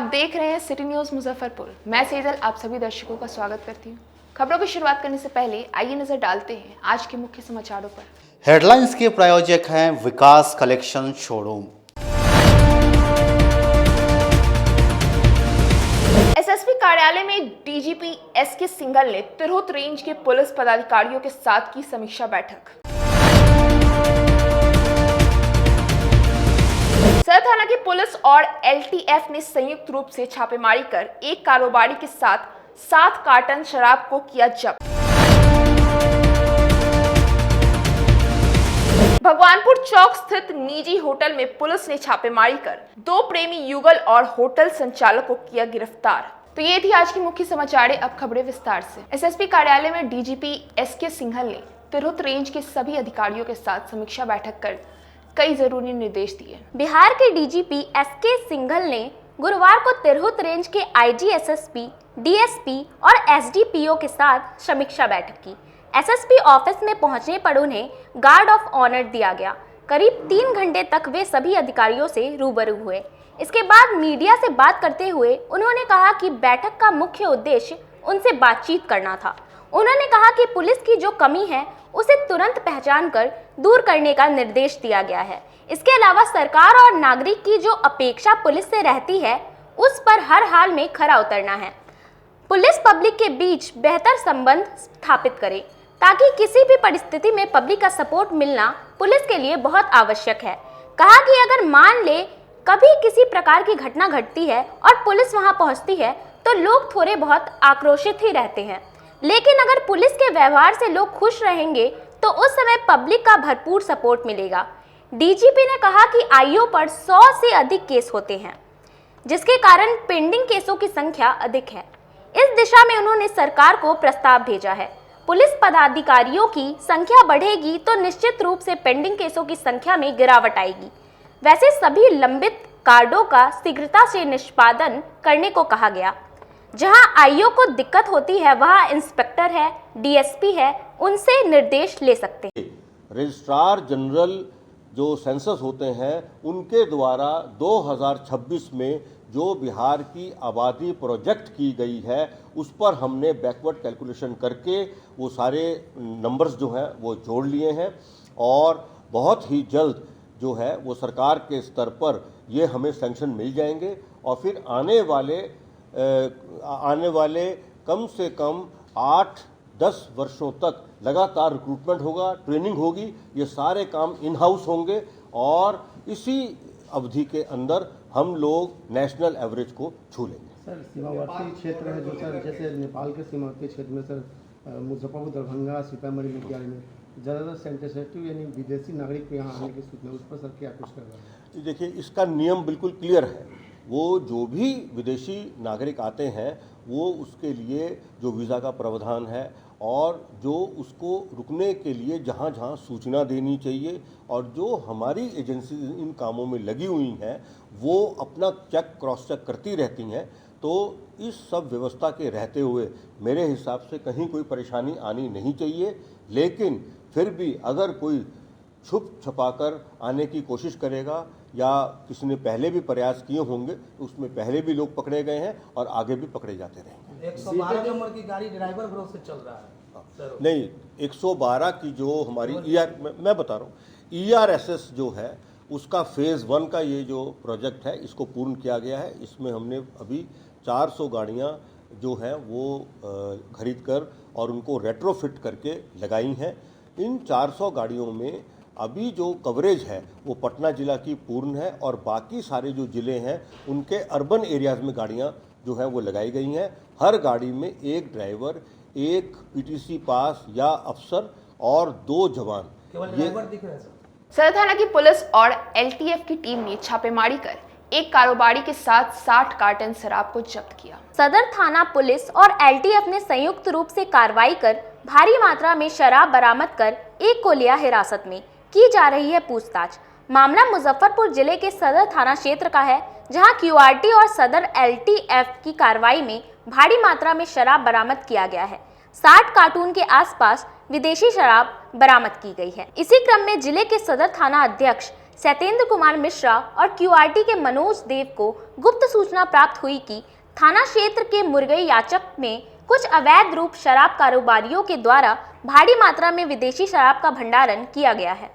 देख रहे हैं सिटी न्यूज मुजफ्फरपुर। मैं सेजल आप सभी दर्शकों का स्वागत करती हूँ। खबरों की शुरुआत करने से पहले आइए नजर डालते हैं आज के मुख्य समाचारों पर। हेडलाइंस के प्रायोजक हैं विकास कलेक्शन शोरूम। एसएसपी कार्यालय में डीजीपी एसके सिंघल ने तिरहुत रेंज के पुलिस पदाधिकारियों के साथ की समीक्षा बैठक। सदर थाना की पुलिस और एलटीएफ ने संयुक्त रूप से छापेमारी कर एक कारोबारी के साथ 7 कार्टन शराब को किया जब्त। भगवानपुर चौक स्थित निजी होटल में पुलिस ने छापेमारी कर 2 प्रेमी युगल और होटल संचालक को किया गिरफ्तार। तो ये थी आज की मुख्य समाचार। अब खबरें विस्तार से। एसएसपी कार्यालय में डीजीपी एसके सिंघल ने तिरहुत रेंज के सभी अधिकारियों के साथ समीक्षा बैठक कर कई जरूरी निर्देश दिए। बिहार के डीजीपी एसके सिंघल ने गुरुवार को तिरहुत रेंज के आईजी, एसएसपी, डीएसपी और एसडीपीओ के साथ समीक्षा बैठक की। एसएसपी ऑफिस में पहुंचने पर उन्हें गार्ड ऑफ ऑनर दिया गया। करीब 3 घंटे तक वे सभी अधिकारियों से रूबरू हुए। इसके बाद मीडिया से बात करते हुए उन्होंने कहा कि बैठक का मुख्य उद्देश्य उनसे बातचीत करना था। उन्होंने कहा कि पुलिस की जो कमी है उसे तुरंत पहचान कर दूर करने का निर्देश दिया गया है। इसके अलावा सरकार और नागरिक की जो अपेक्षा पुलिस से रहती है उस पर हर हाल में खरा उतरना है। पुलिस पब्लिक के बीच बेहतर संबंध स्थापित करे ताकि किसी भी परिस्थिति में पब्लिक का सपोर्ट मिलना पुलिस के लिए बहुत आवश्यक है। कहा कि अगर मान ले कभी किसी प्रकार की घटना घटती है और पुलिस वहां पहुंचती है तो लोग थोड़े बहुत आक्रोशित ही रहते हैं, लेकिन अगर पुलिस के व्यवहार से लोग खुश रहेंगे तो उस समय पब्लिक का भरपूर सपोर्ट मिलेगा। डीजीपी ने कहा कि आईओ पर 100 से अधिक केस होते हैं, जिसके कारण पेंडिंग केसों की संख्या अधिक है। इस दिशा में उन्होंने सरकार को प्रस्ताव भेजा है। पुलिस पदाधिकारियों की संख्या बढ़ेगी तो निश्चित रूप से पेंडिंग केसों की संख्या में गिरावट आएगी। वैसे सभी लंबित कार्डों का शीघ्रता से निष्पादन करने को कहा गया। जहां आईओ को दिक्कत होती है वहां इंस्पेक्टर है, डीएसपी है, उनसे निर्देश ले सकते हैं। रजिस्ट्रार जनरल जो सेंसस होते हैं उनके द्वारा 2026 में जो बिहार की आबादी प्रोजेक्ट की गई है उस पर हमने बैकवर्ड कैलकुलेशन करके वो सारे नंबर्स जो हैं वो जोड़ लिए हैं और बहुत ही जल्द जो है वो सरकार के स्तर पर ये हमें सैंक्शन मिल जाएंगे और फिर आने वाले कम से कम 8-10 वर्षों तक लगातार रिक्रूटमेंट होगा, ट्रेनिंग होगी, ये सारे काम इन हाउस होंगे और इसी अवधि के अंदर हम लोग नेशनल एवरेज को छू लेंगे। सर, सीमावर्ती क्षेत्र है जो सर जैसे नेपाल के सीमावर्ती क्षेत्र में सर मुजफ्फरपुर, दरभंगा, सीतामढ़ी में ज़्यादातर सेंसिटिव यानी विदेशी नागरिक को यहाँ आने की सूचना, उस पर सर क्या कुछ कर रहा है? देखिए, इसका नियम बिल्कुल क्लियर है। वो जो भी विदेशी नागरिक आते हैं वो उसके लिए जो वीज़ा का प्रावधान है और जो उसको रुकने के लिए जहाँ जहाँ सूचना देनी चाहिए और जो हमारी एजेंसी इन कामों में लगी हुई हैं वो अपना चेक क्रॉस चेक करती रहती हैं। तो इस सब व्यवस्था के रहते हुए मेरे हिसाब से कहीं कोई परेशानी आनी नहीं चाहिए, लेकिन फिर भी अगर कोई छुप छुपाकर आने की कोशिश करेगा या किसी ने पहले भी प्रयास किए होंगे तो उसमें पहले भी लोग पकड़े गए हैं और आगे भी पकड़े जाते रहेंगे। 112 नंबर की गाड़ी ड्राइवर भरोसे चल रहा है नहीं, 112 की जो हमारी मैं बता रहा हूँ, ERSS जो है उसका फेज़ 1 का ये जो प्रोजेक्ट है इसको पूर्ण किया गया है। इसमें हमने अभी 400 गाड़ियाँ जो हैं वो खरीद कर और उनको रेट्रोफिट करके लगाई हैं। इन 400 गाड़ियों में अभी जो कवरेज है वो पटना जिला की पूर्ण है और बाकी सारे जो ज़िले हैं उनके अर्बन एरियाज़ में गाड़ियाँ जो हैं वो लगाई गई हैं। हर गाड़ी में एक ड्राइवर, एक पीटीसी पास या अफसर और 2 जवान। केवल ड्राइवर दिख रहे हैं सर। सदर थाना की पुलिस और एलटीएफ की टीम ने छापेमारी कर एक कारोबारी के साथ 60 कार्टन शराब को जब्त किया। सदर थाना पुलिस और एलटीएफ ने संयुक्त रूप से कार्रवाई कर भारी मात्रा में शराब बरामद कर एक को लिया हिरासत में। की जा रही है पूछताछ। मामला मुजफ्फरपुर जिले के सदर थाना क्षेत्र का है, जहां क्यूआरटी और सदर एलटीएफ की कार्रवाई में भारी मात्रा में शराब बरामद किया गया है। 60 कार्टून के आसपास विदेशी शराब बरामद की गई है। इसी क्रम में जिले के सदर थाना अध्यक्ष सत्येंद्र कुमार मिश्रा और क्यूआरटी के मनोज देव को गुप्त सूचना प्राप्त हुई कि थाना क्षेत्र के मुरगई याचक में कुछ अवैध रूप शराब कारोबारियों के द्वारा भारी मात्रा में विदेशी शराब का भंडारण किया गया है,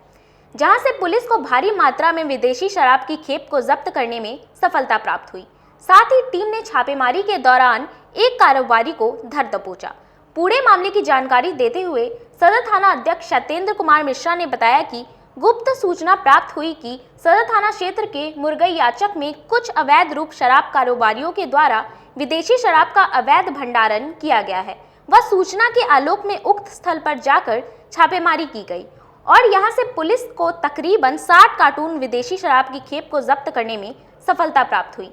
जहां से पुलिस को भारी मात्रा में विदेशी शराब की खेप को जब्त करने में सफलता प्राप्त हुई। साथ ही टीम ने छापेमारी के दौरान एक कारोबारी को धर दबोचा। पूरे मामले की जानकारी देते हुए सदर थाना अध्यक्ष सत्येंद्र कुमार मिश्रा ने बताया कि गुप्त सूचना प्राप्त हुई कि सदर थाना क्षेत्र के मुरगई याचक में कुछ अवैध रूप शराब कारोबारियों के द्वारा विदेशी शराब का अवैध भंडारण किया गया है। वह सूचना के आलोक में उक्त स्थल पर जाकर छापेमारी की गई और यहां से पुलिस को तकरीबन 60 कार्टून विदेशी शराब की खेप को जब्त करने में सफलता प्राप्त हुई।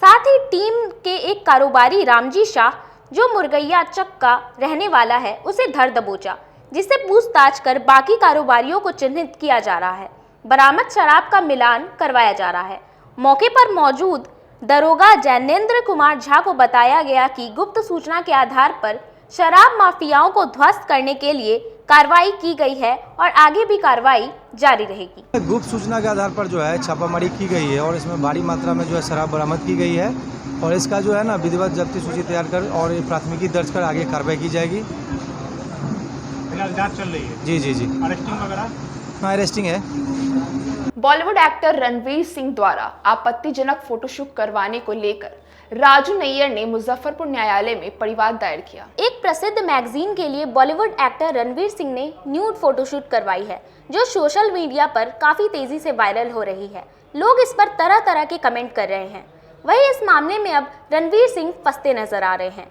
साथ ही टीम के एक कारोबारी रामजी शाह, जो मुरगैया चक का रहने वाला है, उसे धर दबोचा, जिससे पूछताछ कर बाकी कारोबारियों को चिन्हित किया जा रहा है। बरामद शराब का मिलान करवाया जा रहा है। मौके पर मौजूद दरोगा जैनेंद्र कुमार झा को बताया गया कि गुप्त सूचना के आधार पर शराब माफियाओं को ध्वस्त करने के लिए कार्रवाई की गई है और आगे भी कार्रवाई जारी रहेगी। गुप्त सूचना के आधार पर जो है छापामारी की गई है और इसमें भारी मात्रा में जो है शराब बरामद की गई है और इसका जो है ना विधिवत जब्ती सूची तैयार कर और प्राथमिकी दर्ज कर आगे कार्रवाई की जाएगी। फिलहाल जांच चल रही है। जी जी जी। अरेस्टिंग वगैरह? हाँ, अरेस्टिंग है। बॉलीवुड एक्टर रणवीर सिंह द्वारा आपत्तिजनक फोटोशूट करवाने को लेकर राजू नैयर ने मुजफ्फरपुर न्यायालय में परिवाद दायर किया। एक प्रसिद्ध मैगजीन के लिए बॉलीवुड एक्टर रणवीर सिंह ने न्यूड फोटोशूट करवाई है, जो सोशल मीडिया पर काफी तेजी से वायरल हो रही है। लोग इस पर तरह तरह के कमेंट कर रहे हैं। वहीं इस मामले में अब रणवीर सिंह फंसते नजर आ रहे हैं।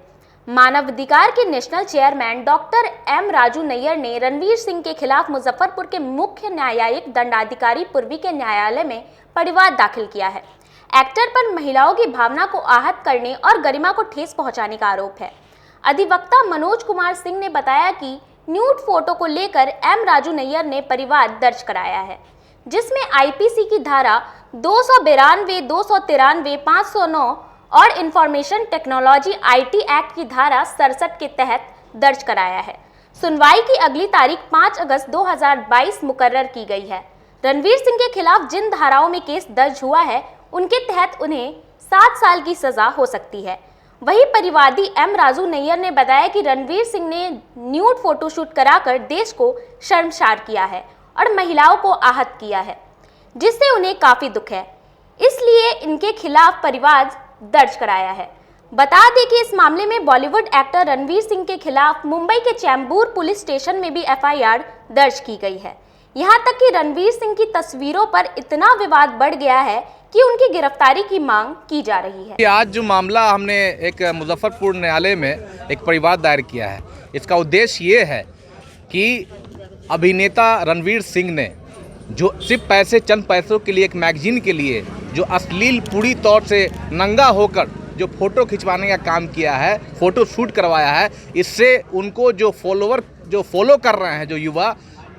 मानवाधिकार के national chairman doctor M Raju Nair ने रणवीर सिंह के खिलाफ मुजफ्फरपुर के मुख्य न्यायिक दंडाधिकारी पूर्वी के न्यायालय में परिवाद दाखिल किया है। एक्टर पर महिलाओं की भावना को आहत करने और गरिमा को ठेस पहुंचाने का आरोप है। अधिवक्ता मनोज कुमार सिंह ने बताया कि न्यूड फोटो को लेकर एम राजू नैयर ने परिवाद दर्ज कराया है, जिसमें आईपीसी की धारा 292, 293, 509 और इंफॉर्मेशन टेक्नोलॉजी आईटी एक्ट की धारा 67 के तहत दर्ज कराया है। सुनवाई की अगली तारीख 5 अगस्त 2022 मुकर्रर की गई है। रणवीर सिंह के खिलाफ जिन धाराओं में केस दर्ज हुआ है, उनके तहत उन्हें 7 साल की सजा हो सकती है। वहीं परिवादी एम राजू नैयर ने बताया कि रणवीर सिंह ने न्यूड फोटोशूट कराकर देश को शर्मसार किया है और महिलाओं को आहत किया है, जिससे उन्हें काफी दुख है, इसलिए इनके खिलाफ परिवाद दर्ज कराया है। बता दें कि इस मामले में बॉलीवुड एक्टर रणवीर सिंह के खिलाफ मुंबई के चैम्बूर पुलिस स्टेशन में भी एफआईआर दर्ज की गई है। यहां तक कि रणवीर सिंह की तस्वीरों पर इतना विवाद बढ़ गया है कि उनकी गिरफ्तारी की मांग की जा रही है। आज जो मामला हमने एक मुजफ्फरपुर न्यायालय में एक परिवाद दायर किया है, इसका उद्देश्य ये है कि अभिनेता रणवीर सिंह ने जो सिर्फ चंद पैसों के लिए एक मैगजीन के लिए जो अश्लील पूरी तौर से नंगा होकर जो फ़ोटो खिंचवाने का काम किया है, फ़ोटो शूट करवाया है, इससे उनको जो फॉलो कर रहे हैं जो युवा,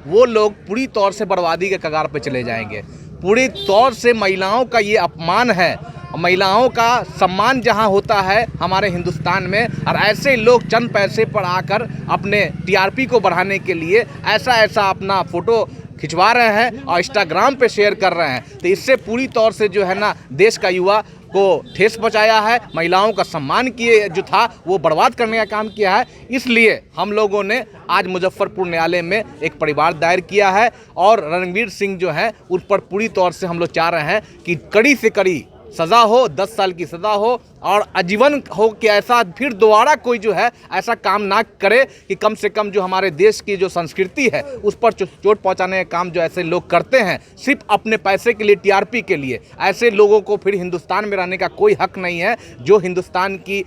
वो लोग पूरी तौर से बर्बादी के कगार पर चले जाएंगे। पूरी तौर से महिलाओं का ये अपमान है। महिलाओं का सम्मान जहां होता है हमारे हिंदुस्तान में, और ऐसे लोग चंद पैसे पर आकर अपने टीआरपी को बढ़ाने के लिए ऐसा अपना फ़ोटो खिंचवा रहे हैं और इंस्टाग्राम पे शेयर कर रहे हैं, तो इससे पूरी तौर से जो है ना देश का युवा को ठेस पहुंचाया है। महिलाओं का सम्मान किए जो था वो बर्बाद करने का काम किया है। इसलिए हम लोगों ने आज मुजफ्फरपुर न्यायालय में एक परिवाद दायर किया है और रणवीर सिंह जो है उस पर पूरी तौर से हम लोग चाह रहे हैं कि कड़ी से कड़ी सज़ा हो, 10 साल की सज़ा हो और आजीवन हो कि ऐसा फिर दोबारा कोई जो है ऐसा काम ना करे कि कम से कम जो हमारे देश की जो संस्कृति है उस पर चोट पहुंचाने का काम जो ऐसे लोग करते हैं सिर्फ अपने पैसे के लिए, टीआरपी के लिए, ऐसे लोगों को फिर हिंदुस्तान में रहने का कोई हक नहीं है। जो हिंदुस्तान की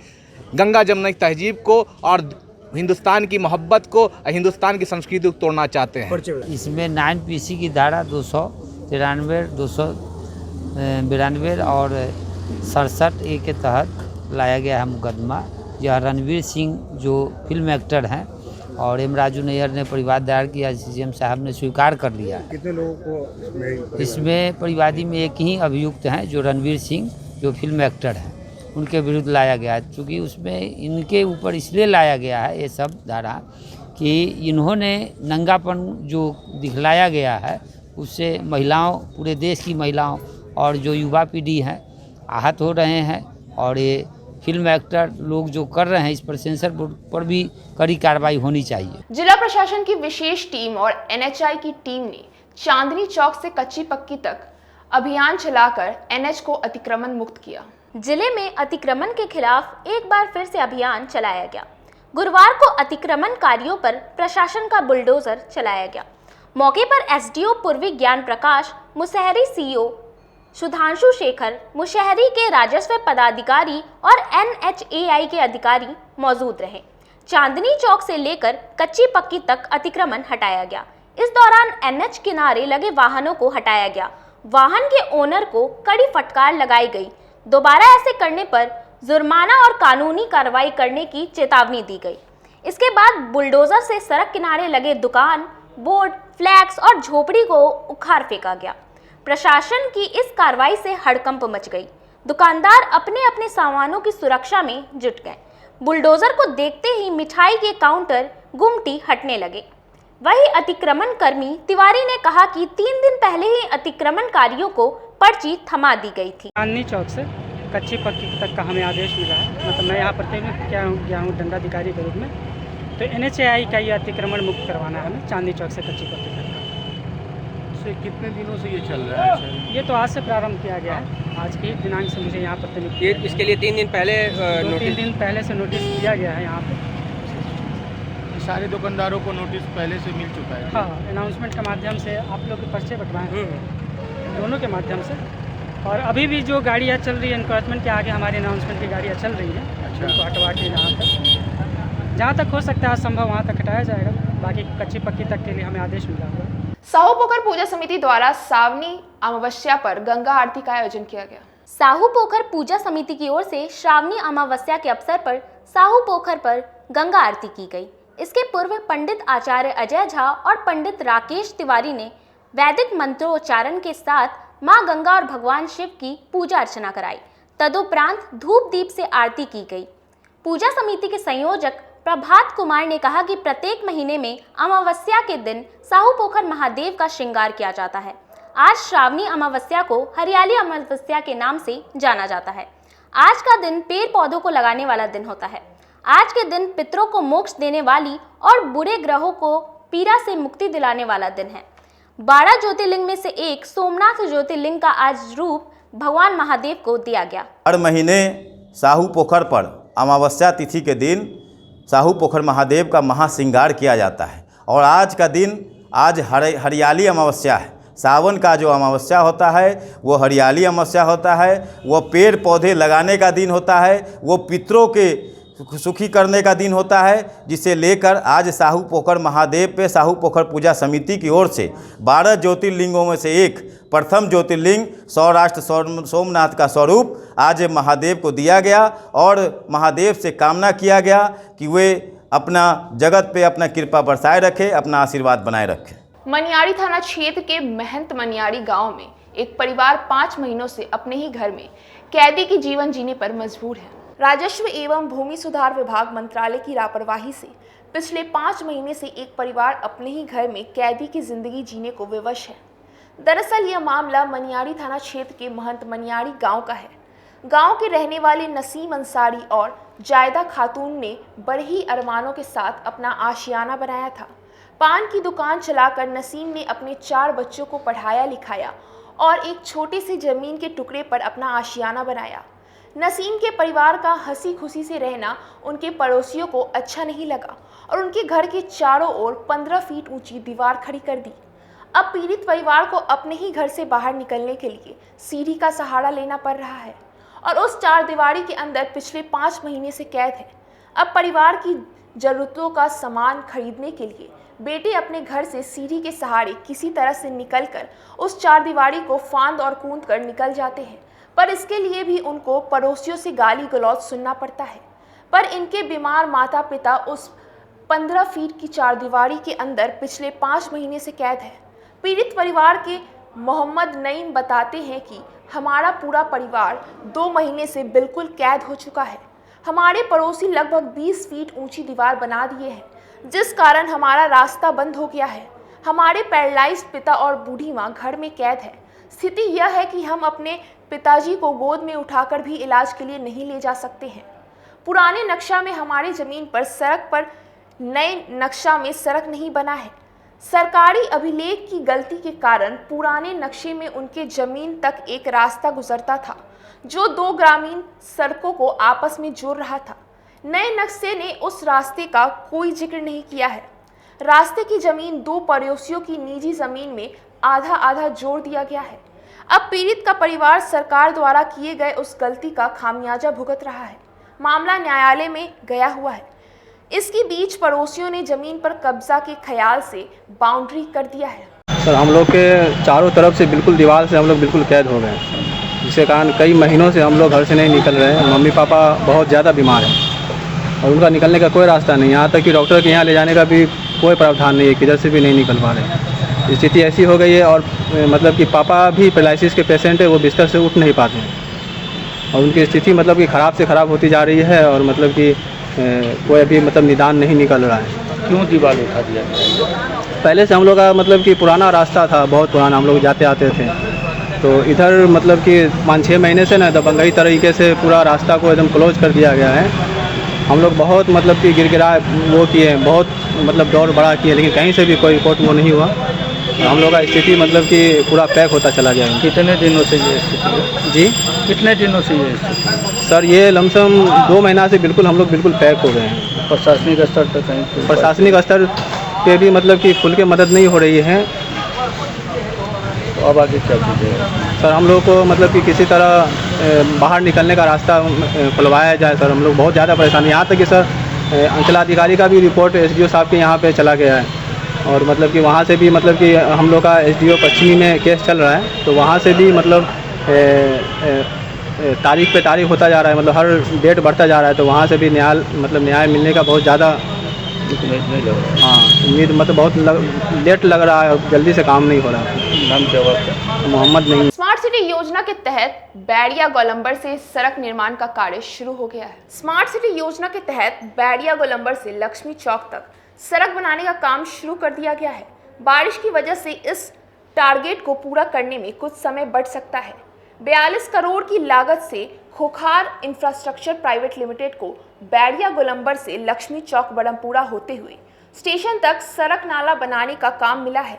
गंगा जमुना तहजीब को और हिंदुस्तान की मोहब्बत को, हिंदुस्तान की संस्कृति को तोड़ना चाहते हैं। इसमें 9PC की धारा 293, 292 और 67A के तहत लाया गया है मुकदमा। यह रणवीर सिंह जो फिल्म एक्टर हैं और एम राजू नैयर ने परिवाद दायर किया, सीएम साहब ने स्वीकार कर लिया। कितने लोगों को इसमें परिवादी में एक ही अभियुक्त हैं जो रणवीर सिंह जो फिल्म एक्टर हैं, उनके विरुद्ध लाया गया है। चूँकि उसमें इनके ऊपर इसलिए लाया गया है ये सब धारा कि इन्होंने नंगापन जो दिखलाया गया है उससे महिलाओं, पूरे देश की महिलाओं और जो युवा पीढ़ी है आहत हो रहे हैं। और ये फिल्म एक्टर लोग जो कर रहे हैं, इस पर सेंसर बोर्ड पर भी कड़ी कार्रवाई होनी चाहिए। जिला प्रशासन की विशेष टीम और NHI की टीम ने चांदनी चौक से कच्ची पक्की तक अभियान चलाकर NH को अतिक्रमण मुक्त किया। जिले में अतिक्रमण के खिलाफ एक बार फिर से अभियान चलाया गया। गुरुवार को अतिक्रमणकारियों पर प्रशासन का बुलडोजर चलाया गया। मौके पर SDO पूर्वी ज्ञान प्रकाश, मुसहरी CO सुधांशु शेखर, मुशहरी के राजस्व पदाधिकारी और NHAI के अधिकारी मौजूद रहे। चांदनी चौक से लेकर कच्ची पक्की तक अतिक्रमण हटाया गया। इस दौरान NH किनारे लगे वाहनों को हटाया गया। वाहन के ओनर को कड़ी फटकार लगाई गई। दोबारा ऐसे करने पर जुर्माना और कानूनी कार्रवाई करने की चेतावनी दी गई। इसके बाद बुलडोजर से सड़क किनारे लगे दुकान, बोर्ड, फ्लैक्स और झोपड़ी को उखाड़ फेंका गया। प्रशासन की इस कार्रवाई से हड़कंप मच गई। दुकानदार अपने अपने सामानों की सुरक्षा में जुट गए। बुलडोजर को देखते ही मिठाई के काउंटर, गुमटी हटने लगे। वही अतिक्रमण कर्मी तिवारी ने कहा कि 3 दिन पहले ही अतिक्रमणकारियों को पर्ची थमा दी गई थी। चांदनी चौक से कच्ची पक्की तक का हमें आदेश मिला है। मतलब मैं यहाँ प्रतिनिधित्व गया हूँ दंडाधिकारी के रूप में। तो NHAI का ये अतिक्रमण मुक्त करवाना है हमें चांदनी चौक से कच्ची पक्की तक। कितने दिनों से ये चल रहा है? ये तो आज से प्रारंभ किया गया है। आज के दिनांक से मुझे यहाँ पर इसके लिए 3 दिन पहले 3 दिन पहले से नोटिस दिया गया है। यहाँ पे सारे दुकानदारों को नोटिस पहले से मिल चुका है। हाँ, अनाउंसमेंट के माध्यम से आप लोग के पर्चे बंटवाए हैं दोनों के माध्यम से। और अभी भी जो गाड़ियाँ चल रही है एनक्रोचमेंट के आगे, हमारी अनाउंसमेंट की गाड़ियाँ चल रही हैं। अच्छा, उनको हटवा के जहाँ तक हो सकता है संभव वहाँ तक हटाया जाएगा। बाकी कच्ची पक्की तक के लिए हमें आदेश मिला हुआ है। साहू पोखर पूजा समिति द्वारा सावनी अमावस्या पर गंगा आरती का आयोजन किया गया। साहू पोखर पूजा समिति की ओर से श्रावणी अमावस्या के अवसर पर साहू पोखर पर गंगा आरती की गई। इसके पूर्व पंडित आचार्य अजय झा और पंडित राकेश तिवारी ने वैदिक मंत्रोच्चारण के साथ मां गंगा और भगवान शिव की पूजा अर्चना कराई। तदुपरांत धूप दीप से आरती की गई। पूजा समिति के संयोजक प्रभात कुमार ने कहा कि प्रत्येक महीने में अमावस्या के दिन साहू पोखर महादेव का श्रृंगार किया जाता है। आज श्रावणी अमावस्या को हरियाली अमावस्या के नाम से जाना जाता है। आज का दिन पेड़ पौधों को लगाने वाला दिन होता है। आज के दिन पितरों को मोक्ष देने वाली और बुरे ग्रहों को पीड़ा से मुक्ति दिलाने वाला दिन है। 12 ज्योतिर्लिंग में से एक सोमनाथ ज्योतिर्लिंग का आज रूप भगवान महादेव को दिया गया। हर महीने साहू पोखर पर अमावस्या तिथि के दिन साहू पोखर महादेव का महाश्रृंगार किया जाता है। और आज का दिन आज हरियाली अमावस्या है। सावन का जो अमावस्या होता है वो हरियाली अमावस्या होता है। वो पेड़ पौधे लगाने का दिन होता है। वो पितरों के सुखी करने का दिन होता है, जिसे लेकर आज साहू पोखर महादेव पे साहू पोखर पूजा समिति की ओर से 12 ज्योतिर्लिंगों में से एक प्रथम ज्योतिर्लिंग सौराष्ट्र सोमनाथ का स्वरूप आज महादेव को दिया गया। और महादेव से कामना किया गया कि वे अपना जगत पे अपना कृपा बरसाए रखे, अपना आशीर्वाद बनाए रखे। मनियारी थाना क्षेत्र के महंत मनियारी गांव में एक परिवार 5 महीनों से अपने ही घर में कैदी की जीवन जीने पर मजबूर है। राजस्व एवं भूमि सुधार विभाग मंत्रालय की लापरवाही से पिछले 5 महीने से एक परिवार अपने ही घर में कैदी की जिंदगी जीने को विवश है। दरअसल यह मामला मनियारी थाना क्षेत्र के महंत मनियारी गांव का है। गांव के रहने वाले नसीम अंसारी और जायदा खातून ने बड़े ही अरमानों के साथ अपना आशियाना बनाया था। पान की दुकान चलाकर नसीम ने अपने 4 बच्चों को पढ़ाया लिखाया और एक छोटी सी जमीन के टुकड़े पर अपना आशियाना बनाया। नसीम के परिवार का हंसी खुशी से रहना उनके पड़ोसियों को अच्छा नहीं लगा और उनके घर के चारों ओर 15 फीट ऊंची दीवार खड़ी कर दी। अब पीड़ित परिवार को अपने ही घर से बाहर निकलने के लिए सीढ़ी का सहारा लेना पड़ रहा है और उस 4 दीवारी के अंदर पिछले 5 महीने से कैद है। अब परिवार की जरूरतों का सामान खरीदने के लिए बेटे अपने घर से सीढ़ी के सहारे किसी तरह से निकलकर उस 4 दीवारी को फांद और कूद कर निकल जाते हैं, पर इसके लिए भी उनको पड़ोसियों से गाली गलौज सुनना पड़ता है। पर इनके बीमार माता पिता उस 15 फीट की 4 दीवारी के अंदर पिछले 5 महीने से कैद है। पीड़ित परिवार के मोहम्मद नईम बताते हैं कि हमारा पूरा परिवार 2 महीने से बिल्कुल कैद हो चुका है। हमारे पड़ोसी लगभग 20 फीट ऊंची दीवार बना दिए हैं, जिस कारण हमारा रास्ता बंद हो गया है। हमारे पैरालाइज्ड पिता और बूढ़ी माँ घर में कैद है। स्थिति यह है कि हम अपने पिताजी को गोद में उठाकर भी इलाज के लिए नहीं ले जा सकते हैं। पुराने नक्शा में हमारी जमीन पर सड़क पर नए नक्शा में सड़क नहीं बना है। सरकारी अभिलेख की गलती के कारण पुराने नक्शे में उनके जमीन तक एक रास्ता गुजरता था जो 2 ग्रामीण सड़कों को आपस में जोड़ रहा था। नए नक्शे ने उस रास्ते का कोई जिक्र नहीं किया है। रास्ते की जमीन 2 पड़ोसियों की निजी जमीन में आधा आधा जोड़ दिया गया है। अब पीड़ित का परिवार सरकार द्वारा किए गए उस गलती का खामियाजा भुगत रहा है। मामला न्यायालय में गया हुआ है। इसके बीच पड़ोसियों ने जमीन पर कब्जा के ख्याल से बाउंड्री कर दिया है। सर हम लोग के चारों तरफ से बिल्कुल दीवार से हम लोग बिल्कुल कैद हो गए हैं, जिसके कारण कई महीनों से हम लोग घर से नहीं निकल रहे हैं। मम्मी पापा बहुत ज़्यादा बीमार हैं और उनका निकलने का कोई रास्ता नहीं। यहाँ तक कि डॉक्टर के यहाँ ले जाने का भी कोई प्रावधान नहीं है, किधर से भी नहीं निकल पा रहे। स्थिति ऐसी हो गई है और मतलब कि पापा भी पैरालिसिस के पेशेंट है, वो बिस्तर से उठ नहीं पाते हैं और उनकी स्थिति मतलब कि ख़राब से ख़राब होती जा रही है और मतलब कि कोई अभी मतलब निदान नहीं निकल रहा है। क्यों दीवार उठा दिया? पहले से हम लोग का मतलब कि पुराना रास्ता था, बहुत पुराना, हम लोग जाते आते थे। तो इधर मतलब कि 5-6 महीने से ना दबंगई तरीके से पूरा रास्ता को एकदम क्लोज कर दिया गया है। हम लोग बहुत मतलब कि गिरगिरा वो किए, बहुत मतलब दौड़ बड़ा किए, लेकिन कहीं से भी कोई रिपोर्ट वो नहीं हुआ। हम लोग का स्थिति मतलब कि पूरा पैक होता चला गया है। कितने दिनों से ये स्थिति? जी कितने दिनों से ये स्थिति? सर ये लमसम 2 महीना से बिल्कुल हम लोग बिल्कुल पैक हो गए हैं। प्रशासनिक स्तर पर कहीं? प्रशासनिक स्तर पे भी मतलब कि खुल के मदद नहीं हो रही है। तो अब आगे क्या कीजिएगा? सर हम लोग को मतलब कि किसी तरह बाहर निकलने का रास्ता खुलवाया जाए। सर हम लोग बहुत ज़्यादा परेशान, यहाँ तक कि सर अंचलाधिकारी का भी रिपोर्ट SDO साहब के यहाँ पे चला गया है और मतलब कि वहाँ से भी मतलब कि हम लोग का SDO पश्चिमी में केस चल रहा है, तो वहाँ से भी मतलब तारीख पे तारीख होता जा रहा है, मतलब हर डेट बढ़ता जा रहा है। तो वहाँ से भी न्याय मिलने का बहुत ज़्यादा उम्मीद मतलब बहुत लेट लग रहा है और जल्दी से काम नहीं हो रहा है। नाम क्या हुआ? मोहम्मद नहीं। स्मार्ट सिटी योजना के तहत बैरिया गोलंबर से सड़क निर्माण का कार्य शुरू हो गया है। स्मार्ट सिटी योजना के तहत बैरिया गोलंबर से लक्ष्मी चौक तक सड़क बनाने का काम शुरू कर दिया गया है। बारिश की वजह से इस टारगेट को पूरा करने में कुछ समय बढ़ सकता है। 42 करोड़ की लागत से खोखार इंफ्रास्ट्रक्चर प्राइवेट लिमिटेड को बैरिया गोलंबर से लक्ष्मी चौक बड़मपुरा होते हुए स्टेशन तक सड़क नाला बनाने का काम मिला है।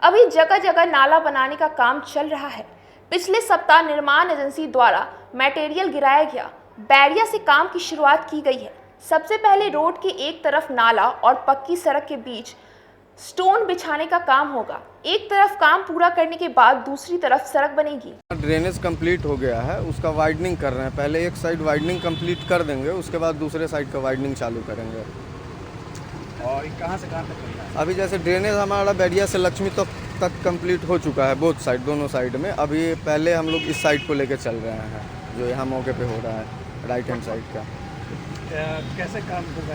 अभी जगह जगह नाला बनाने का काम चल रहा है। पिछले सप्ताह निर्माण एजेंसी द्वारा मटेरियल गिराया गया। बैरिया से काम की शुरुआत की गई है। सबसे पहले रोड के एक तरफ नाला और पक्की सड़क के बीच स्टोन बिछाने का काम होगा। एक तरफ काम पूरा करने के बाद दूसरी तरफ सड़क बनेगी। ड्रेनेज कंप्लीट हो गया है, उसका वाइडनिंग कर रहे हैं। पहले एक साइड वाइडनिंग कंप्लीट कर देंगे, उसके बाद दूसरे साइड का वाइडनिंग चालू करेंगे। और कहाँ से कहाँ तक करना है? अभी जैसे ड्रेनेज हमारा बैरिया से लक्ष्मी तक कंप्लीट हो चुका है, बोथ साइड, दोनों साइड में। अभी पहले हम लोग इस साइड को लेकर चल रहे हैं जो यहाँ मौके पे हो रहा है, राइट हैंड साइड का। कैसे काम होगा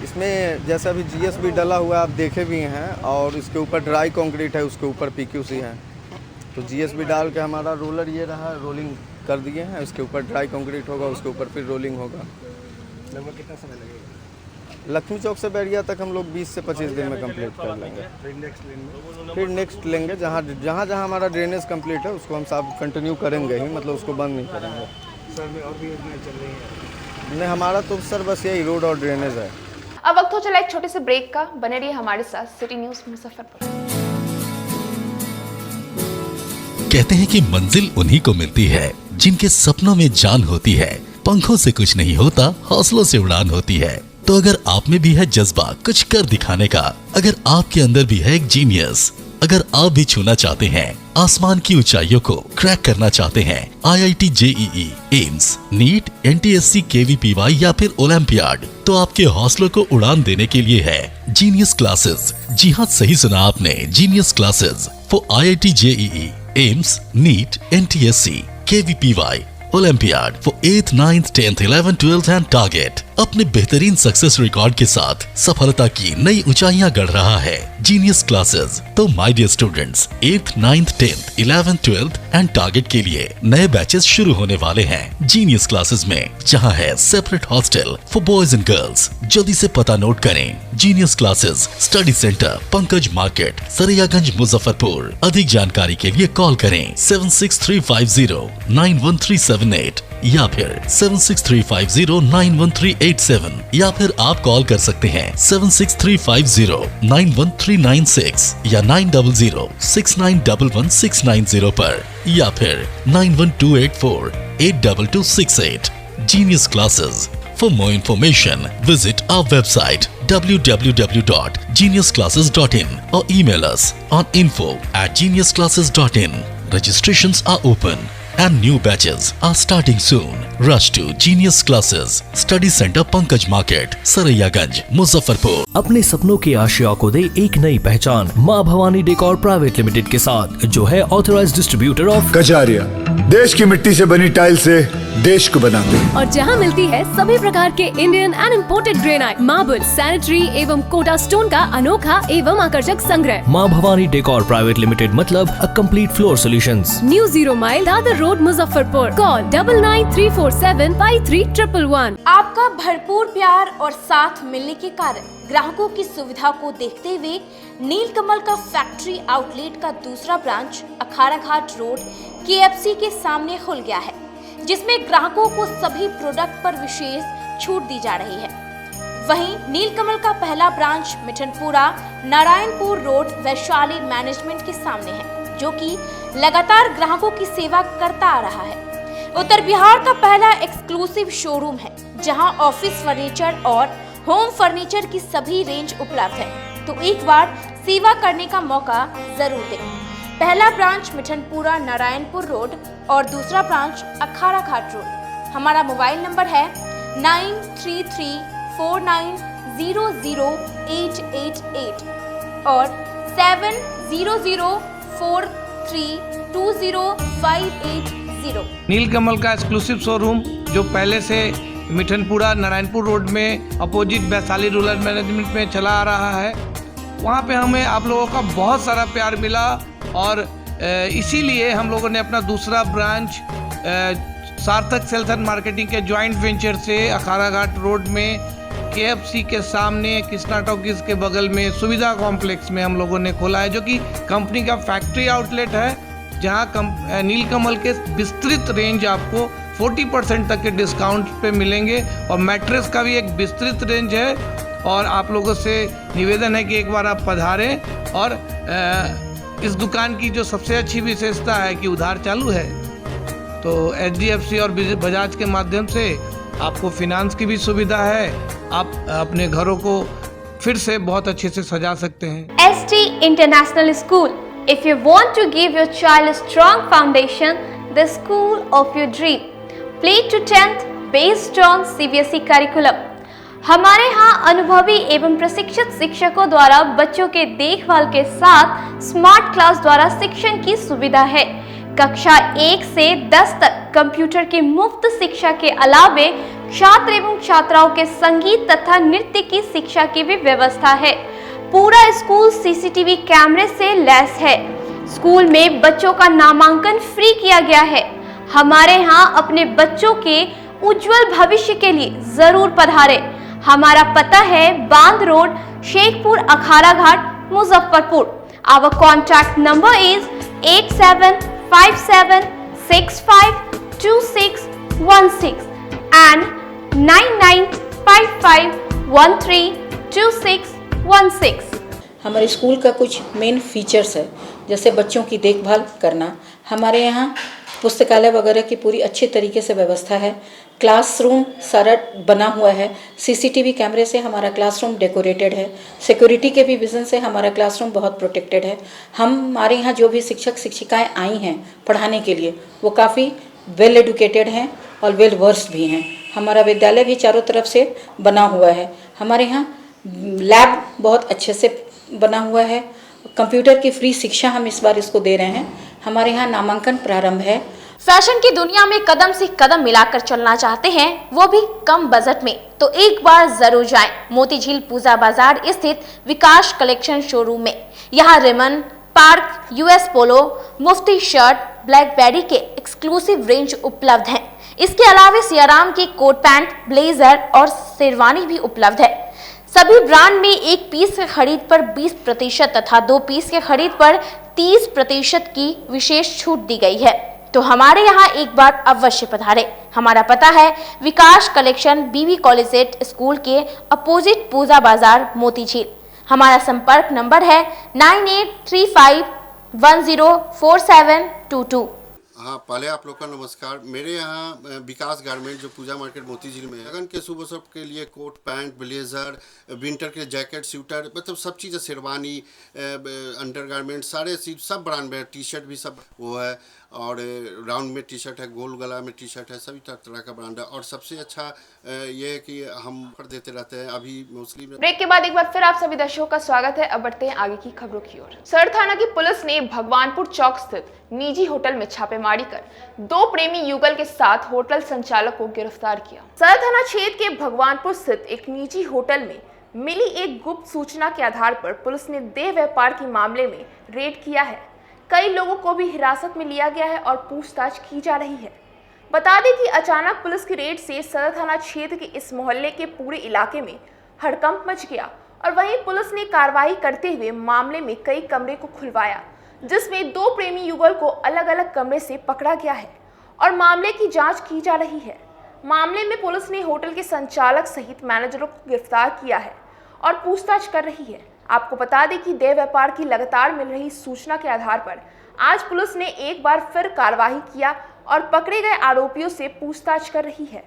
इसमें? जैसे अभी GSB डला हुआ है, आप देखे भी हैं, और इसके ऊपर ड्राई कंक्रीट है, उसके ऊपर PQC है। तो GSB डाल के हमारा रोलर ये रहा, रोलिंग कर दिए हैं। इसके ऊपर ड्राई कंक्रीट होगा, उसके ऊपर फिर रोलिंग होगा। लगभग कितना समय लगेगा? लक्ष्मी चौक से बैरिया तक हम लोग 20 से 25 दिन में कंप्लीट कर लेंगे। फिर नेक्स्ट लेंगे, जहाँ हमारा ड्रेनेज कंप्लीट है उसको हम साफ कंटिन्यू करेंगे ही, मतलब उसको बंद नहीं करेंगे। सर में और भी योजनाएं चल रही हैं? नहीं, हमारा तो सर बस यही रोड और ड्रेनेज है। अब वक्त हो चला एक छोटे से ब्रेक का। बने रहिए हमारे साथ सिटी न्यूज़ मुजफ्फरपुर। कहते हैं कि मंजिल उन्हीं को मिलती है जिनके सपनों में जान होती है। पंखों से कुछ नहीं होता, हौसलों से उड़ान होती है। तो अगर आप में भी है जज्बा कुछ कर दिखाने का, अगर आपके अंदर भी है एक जीनियस, अगर आप भी छूना चाहते हैं आसमान की ऊंचाइयों को, क्रैक करना चाहते हैं IIT JEE, AIIMS, NEET, NTSC, KVPY या फिर ओलंपियाड, तो आपके हौसलों को उड़ान देने के लिए है जीनियस क्लासेस। जी हाँ, सही सुना आपने, genius classes for IIT JEE, AIIMS, NEET, NTSC, KVPY, olympiad, for 8th, 9th, 10th, 11th, 12th and target अपने बेहतरीन सक्सेस रिकॉर्ड के साथ सफलता की नई ऊंचाइयां गढ़ रहा है। Genius classes. तो my dear students, 8th, 9th, 10th, 11th, 12th and target के लिए नए बैचेस शुरू होने वाले हैं जीनियस क्लासेस में, जहां है separate hostel for boys and girls. जल्दी से पता नोट करें। Genius classes, study centre, Pankaj market, Saraiyaganj, Muzaffarpur. अधिक जानकारी के लिए कॉल करें 7635091378 या फिर 7635091387 या फिर आप कॉल कर सकते हैं 7635091396 या 9006911690 पर या फिर 9128482268। Genius Classes. For more information, visit our website www.geniusclasses.in or email us on info@geniusclasses.in. Registrations are open and new batches are starting soon. Rush to Genius Classes, Study Center, Pankaj Market, Saraiyaganj, Muzaffarpur. अपने सपनों की आशिया को दे एक नई पहचान माँ Bhavani decor private limited के साथ, जो है ऑथराइज्ड डिस्ट्रीब्यूटर ऑफ कजारिया। देश की मिट्टी से बनी टाइल से देश को बनाते हैं। और जहां मिलती है सभी प्रकार के Indian and imported granite, marble, sanitary एवं कोटा स्टोन का अनोखा एवं आकर्षक संग्रह। माँ भवानी डेकोर प्राइवेट लिमिटेड मतलब a complete floor solutions. New 0 mile Dadar road, Muzaffarpur. Call 9934753111। आपका भरपूर प्यार और साथ मिलने के कारण ग्राहकों की सुविधा को देखते हुए नीलकमल का फैक्ट्री आउटलेट का दूसरा ब्रांच अखाड़ा घाट रोड KFC के सामने खुल गया है, जिसमें ग्राहकों को सभी प्रोडक्ट पर विशेष छूट दी जा रही है। वहीं नीलकमल का पहला branch Mithanpura Narayanpur road Vaishali management के सामने है, जो कि लगातार ग्राहकों की सेवा करता आ रहा है। उत्तर बिहार का पहला एक्सक्लूसिव शोरूम है, जहां ऑफिस फर्नीचर और होम फर्नीचर की सभी रेंज उपलब्ध है, तो एक बार सेवा करने का मौका जरूर दें। पहला ब्रांच मिठनपुरा नारायणपुर रोड और दूसरा ब्रांच अखाड़ा घाट रोड। हमारा मोबाइल नंबर है 9334900888 और 7004320580। नीलकमल का एक्सक्लूसिव शोरूम जो पहले से मिठनपुरा नारायणपुर रोड में अपोजिट वैशाली रूरल मैनेजमेंट में चला आ रहा है, वहाँ पे हमें आप लोगों का बहुत सारा प्यार मिला और इसीलिए हम लोगों ने अपना दूसरा ब्रांच सार्थक सेल्स एंड मार्केटिंग के जॉइंट वेंचर से अखाड़ा घाट रोड में KFC के सामने कृष्णा टॉकीज के बगल में सुविधा कॉम्प्लेक्स में हम लोगों ने खोला है, जो कि कंपनी का फैक्ट्री आउटलेट है, जहां नीलकमल के विस्तृत रेंज आपको 40% तक के डिस्काउंट पे मिलेंगे और मैट्रेस का भी एक विस्तृत रेंज है। और आप लोगों से निवेदन है कि एक बार आप पधारें और इस दुकान की जो सबसे अच्छी विशेषता है कि उधार चालू है, तो HDFC और बजाज के माध्यम से आपको फिनांस की भी सुविधा है। आप अपने घरों को फिर से बहुत अच्छे से सजा सकते हैं। ST International School. If you want to give your child a strong foundation, the school of your dream. Play to 10th based on CBSE curriculum. हमारे यहाँ अनुभवी एवं प्रशिक्षित शिक्षकों द्वारा बच्चों के देखभाल के साथ स्मार्ट क्लास द्वारा शिक्षण की सुविधा है। कक्षा 1 से 10 तक कंप्यूटर की मुफ्त शिक्षा के अलावे छात्र एवं छात्राओं के संगीत तथा नृत्य की शिक्षा की भी व्यवस्था है। पूरा स्कूल CCTV कैमरे से लैस है। स्कूल में बच्चों का नामांकन फ्री किया गया है। हमारे यहाँ अपने बच्चों के उज्जवल भविष्य के लिए जरूर पधारें। हमारा पता है बांध road, Shekhpur, Akhara Ghat, Muzaffarpur. Our contact number is 8757652616 and 9955132616। हमारे स्कूल का कुछ मेन फीचर्स है, जैसे बच्चों की देखभाल करना। हमारे यहाँ पुस्तकालय वगैरह की पूरी अच्छे तरीके से व्यवस्था है। क्लासरूम सारा बना हुआ है, CCTV कैमरे से हमारा क्लासरूम डेकोरेटेड है। सिक्योरिटी के भी विजन से हमारा क्लासरूम बहुत प्रोटेक्टेड है। हमारे यहाँ जो भी शिक्षक शिक्षिकाएं आई हैं पढ़ाने के लिए, वो काफ़ी वेल एडुकेटेड हैं और वेल वर्स्ड भी हैं। हमारा विद्यालय भी चारों तरफ से बना हुआ है। हमारे यहाँ लैब बहुत अच्छे से बना हुआ है। कंप्यूटर की फ्री शिक्षा हम इस बार इसको दे रहे हैं। हमारे यहाँ नामांकन प्रारंभ है। फैशन की दुनिया में कदम से कदम मिलाकर चलना चाहते हैं, वो भी कम बजट में, तो एक बार जरूर जाएं मोतीझील पूजा बाजार स्थित विकास कलेक्शन शोरूम में। यहाँ रेमन, पार्क, यूएस पोलो, मुफ्ती शर्ट, ब्लैकबेरी के एक्सक्लूसिव रेंज उपलब्ध हैं। इसके अलावा सियाराम के कोट पैंट, ब्लेजर और शेरवानी भी उपलब्ध है। सभी ब्रांड में एक पीस के खरीद पर 20% तथा 2 पीस के खरीद पर 30% की विशेष छूट दी गई है। तो हमारे यहाँ एक बार अवश्य पधारे। हमारा पता है विकास कलेक्शन, बीबी कॉलेज स्कूल के अपोजिट पूजा बाजार, मोतीझील। हमारा संपर्क नंबर है 9835104722। हाँ, पहले आप लोग का नमस्कार। मेरे यहाँ विकास गारमेंट जो पूजा मार्केट मोतीझील में है, लगन के शुभ अवसर के लिए कोट पैंट, ब्लेजर, विंटर के जैकेट, स्वेटर, मतलब सब चीज़ें, शेरवानी, अंडर गारमेंट, सारे चीज सब ब्रांड में, टी शर्ट भी सब वो है, और राउंड में टी शर्ट है, गोल गला में टी शर्ट है, सभी तरह का ब्रांड है। और सबसे अच्छा ये है कि हम कर देते रहते हैं। अभी मोस्टली ब्रेक के बाद एक बार फिर आप सभी दर्शकों का स्वागत है। अब बढ़ते हैं आगे की खबरों की ओर। सदर थाना की पुलिस ने भगवानपुर चौक स्थित निजी होटल में छापेमारी कर 2 प्रेमी युगल के साथ होटल संचालक को गिरफ्तार किया। सदर थाना क्षेत्र के भगवानपुर स्थित एक निजी होटल में मिली एक गुप्त सूचना के आधार पर पुलिस ने देह व्यापार के मामले में रेड किया है। कई लोगों को भी हिरासत में लिया गया है और पूछताछ की जा रही है। बता दें कि अचानक पुलिस की रेड से सदर थाना क्षेत्र के इस मोहल्ले के पूरे इलाके में हड़कंप मच गया और वहीं पुलिस ने कार्रवाई करते हुए मामले में कई कमरे को खुलवाया, जिसमें 2 प्रेमी युगल को अलग अलग कमरे से पकड़ा गया है और मामले की जांच की जा रही है। मामले में पुलिस ने होटल के संचालक सहित मैनेजरों को गिरफ्तार किया है और पूछताछ कर रही है। आपको बता दें कि देह व्यापार की लगातार मिल रही सूचना के आधार पर आज पुलिस ने एक बार फिर कार्रवाई किया और पकड़े गए आरोपियों से पूछताछ कर रही है।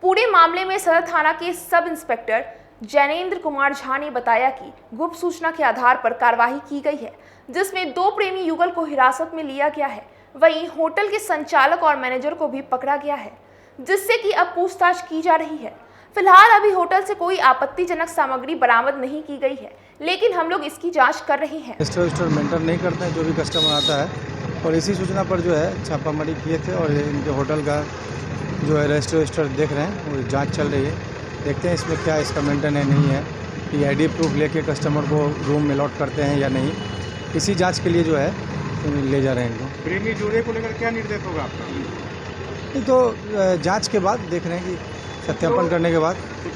पूरे मामले में सदर थाना के सब इंस्पेक्टर जैनेन्द्र कुमार झा ने बताया कि गुप्त सूचना के आधार पर कार्रवाई की गई है, जिसमें 2 प्रेमी युगल को हिरासत में लिया गया है। वहीं होटल के संचालक और मैनेजर को भी पकड़ा गया है, जिससे कि अब पूछताछ की जा रही है। फिलहाल अभी होटल से कोई आपत्तिजनक सामग्री बरामद नहीं की गई है, लेकिन हम लोग इसकी जांच कर रहे हैं। रजिस्टर मेंटेन नहीं करते हैं जो भी कस्टमर आता है, और इसी सूचना पर जो है छापामारी किए थे और इनके होटल का जो है रजिस्टर देख रहे हैं, वो जांच चल रही है। देखते हैं इसमें क्या इसका मेंटेन है नहीं है, कि आईडी प्रूफ लेके कस्टमर को रूम में अलॉट करते हैं या नहीं, इसी जाँच के लिए जो है ले जा रहे हैं इनको। प्रेमी जोड़े को लेकर क्या निर्देश होगा आपका? ये तो जाँच के बाद देख रहे हैं कि सत्यापन करने के बाद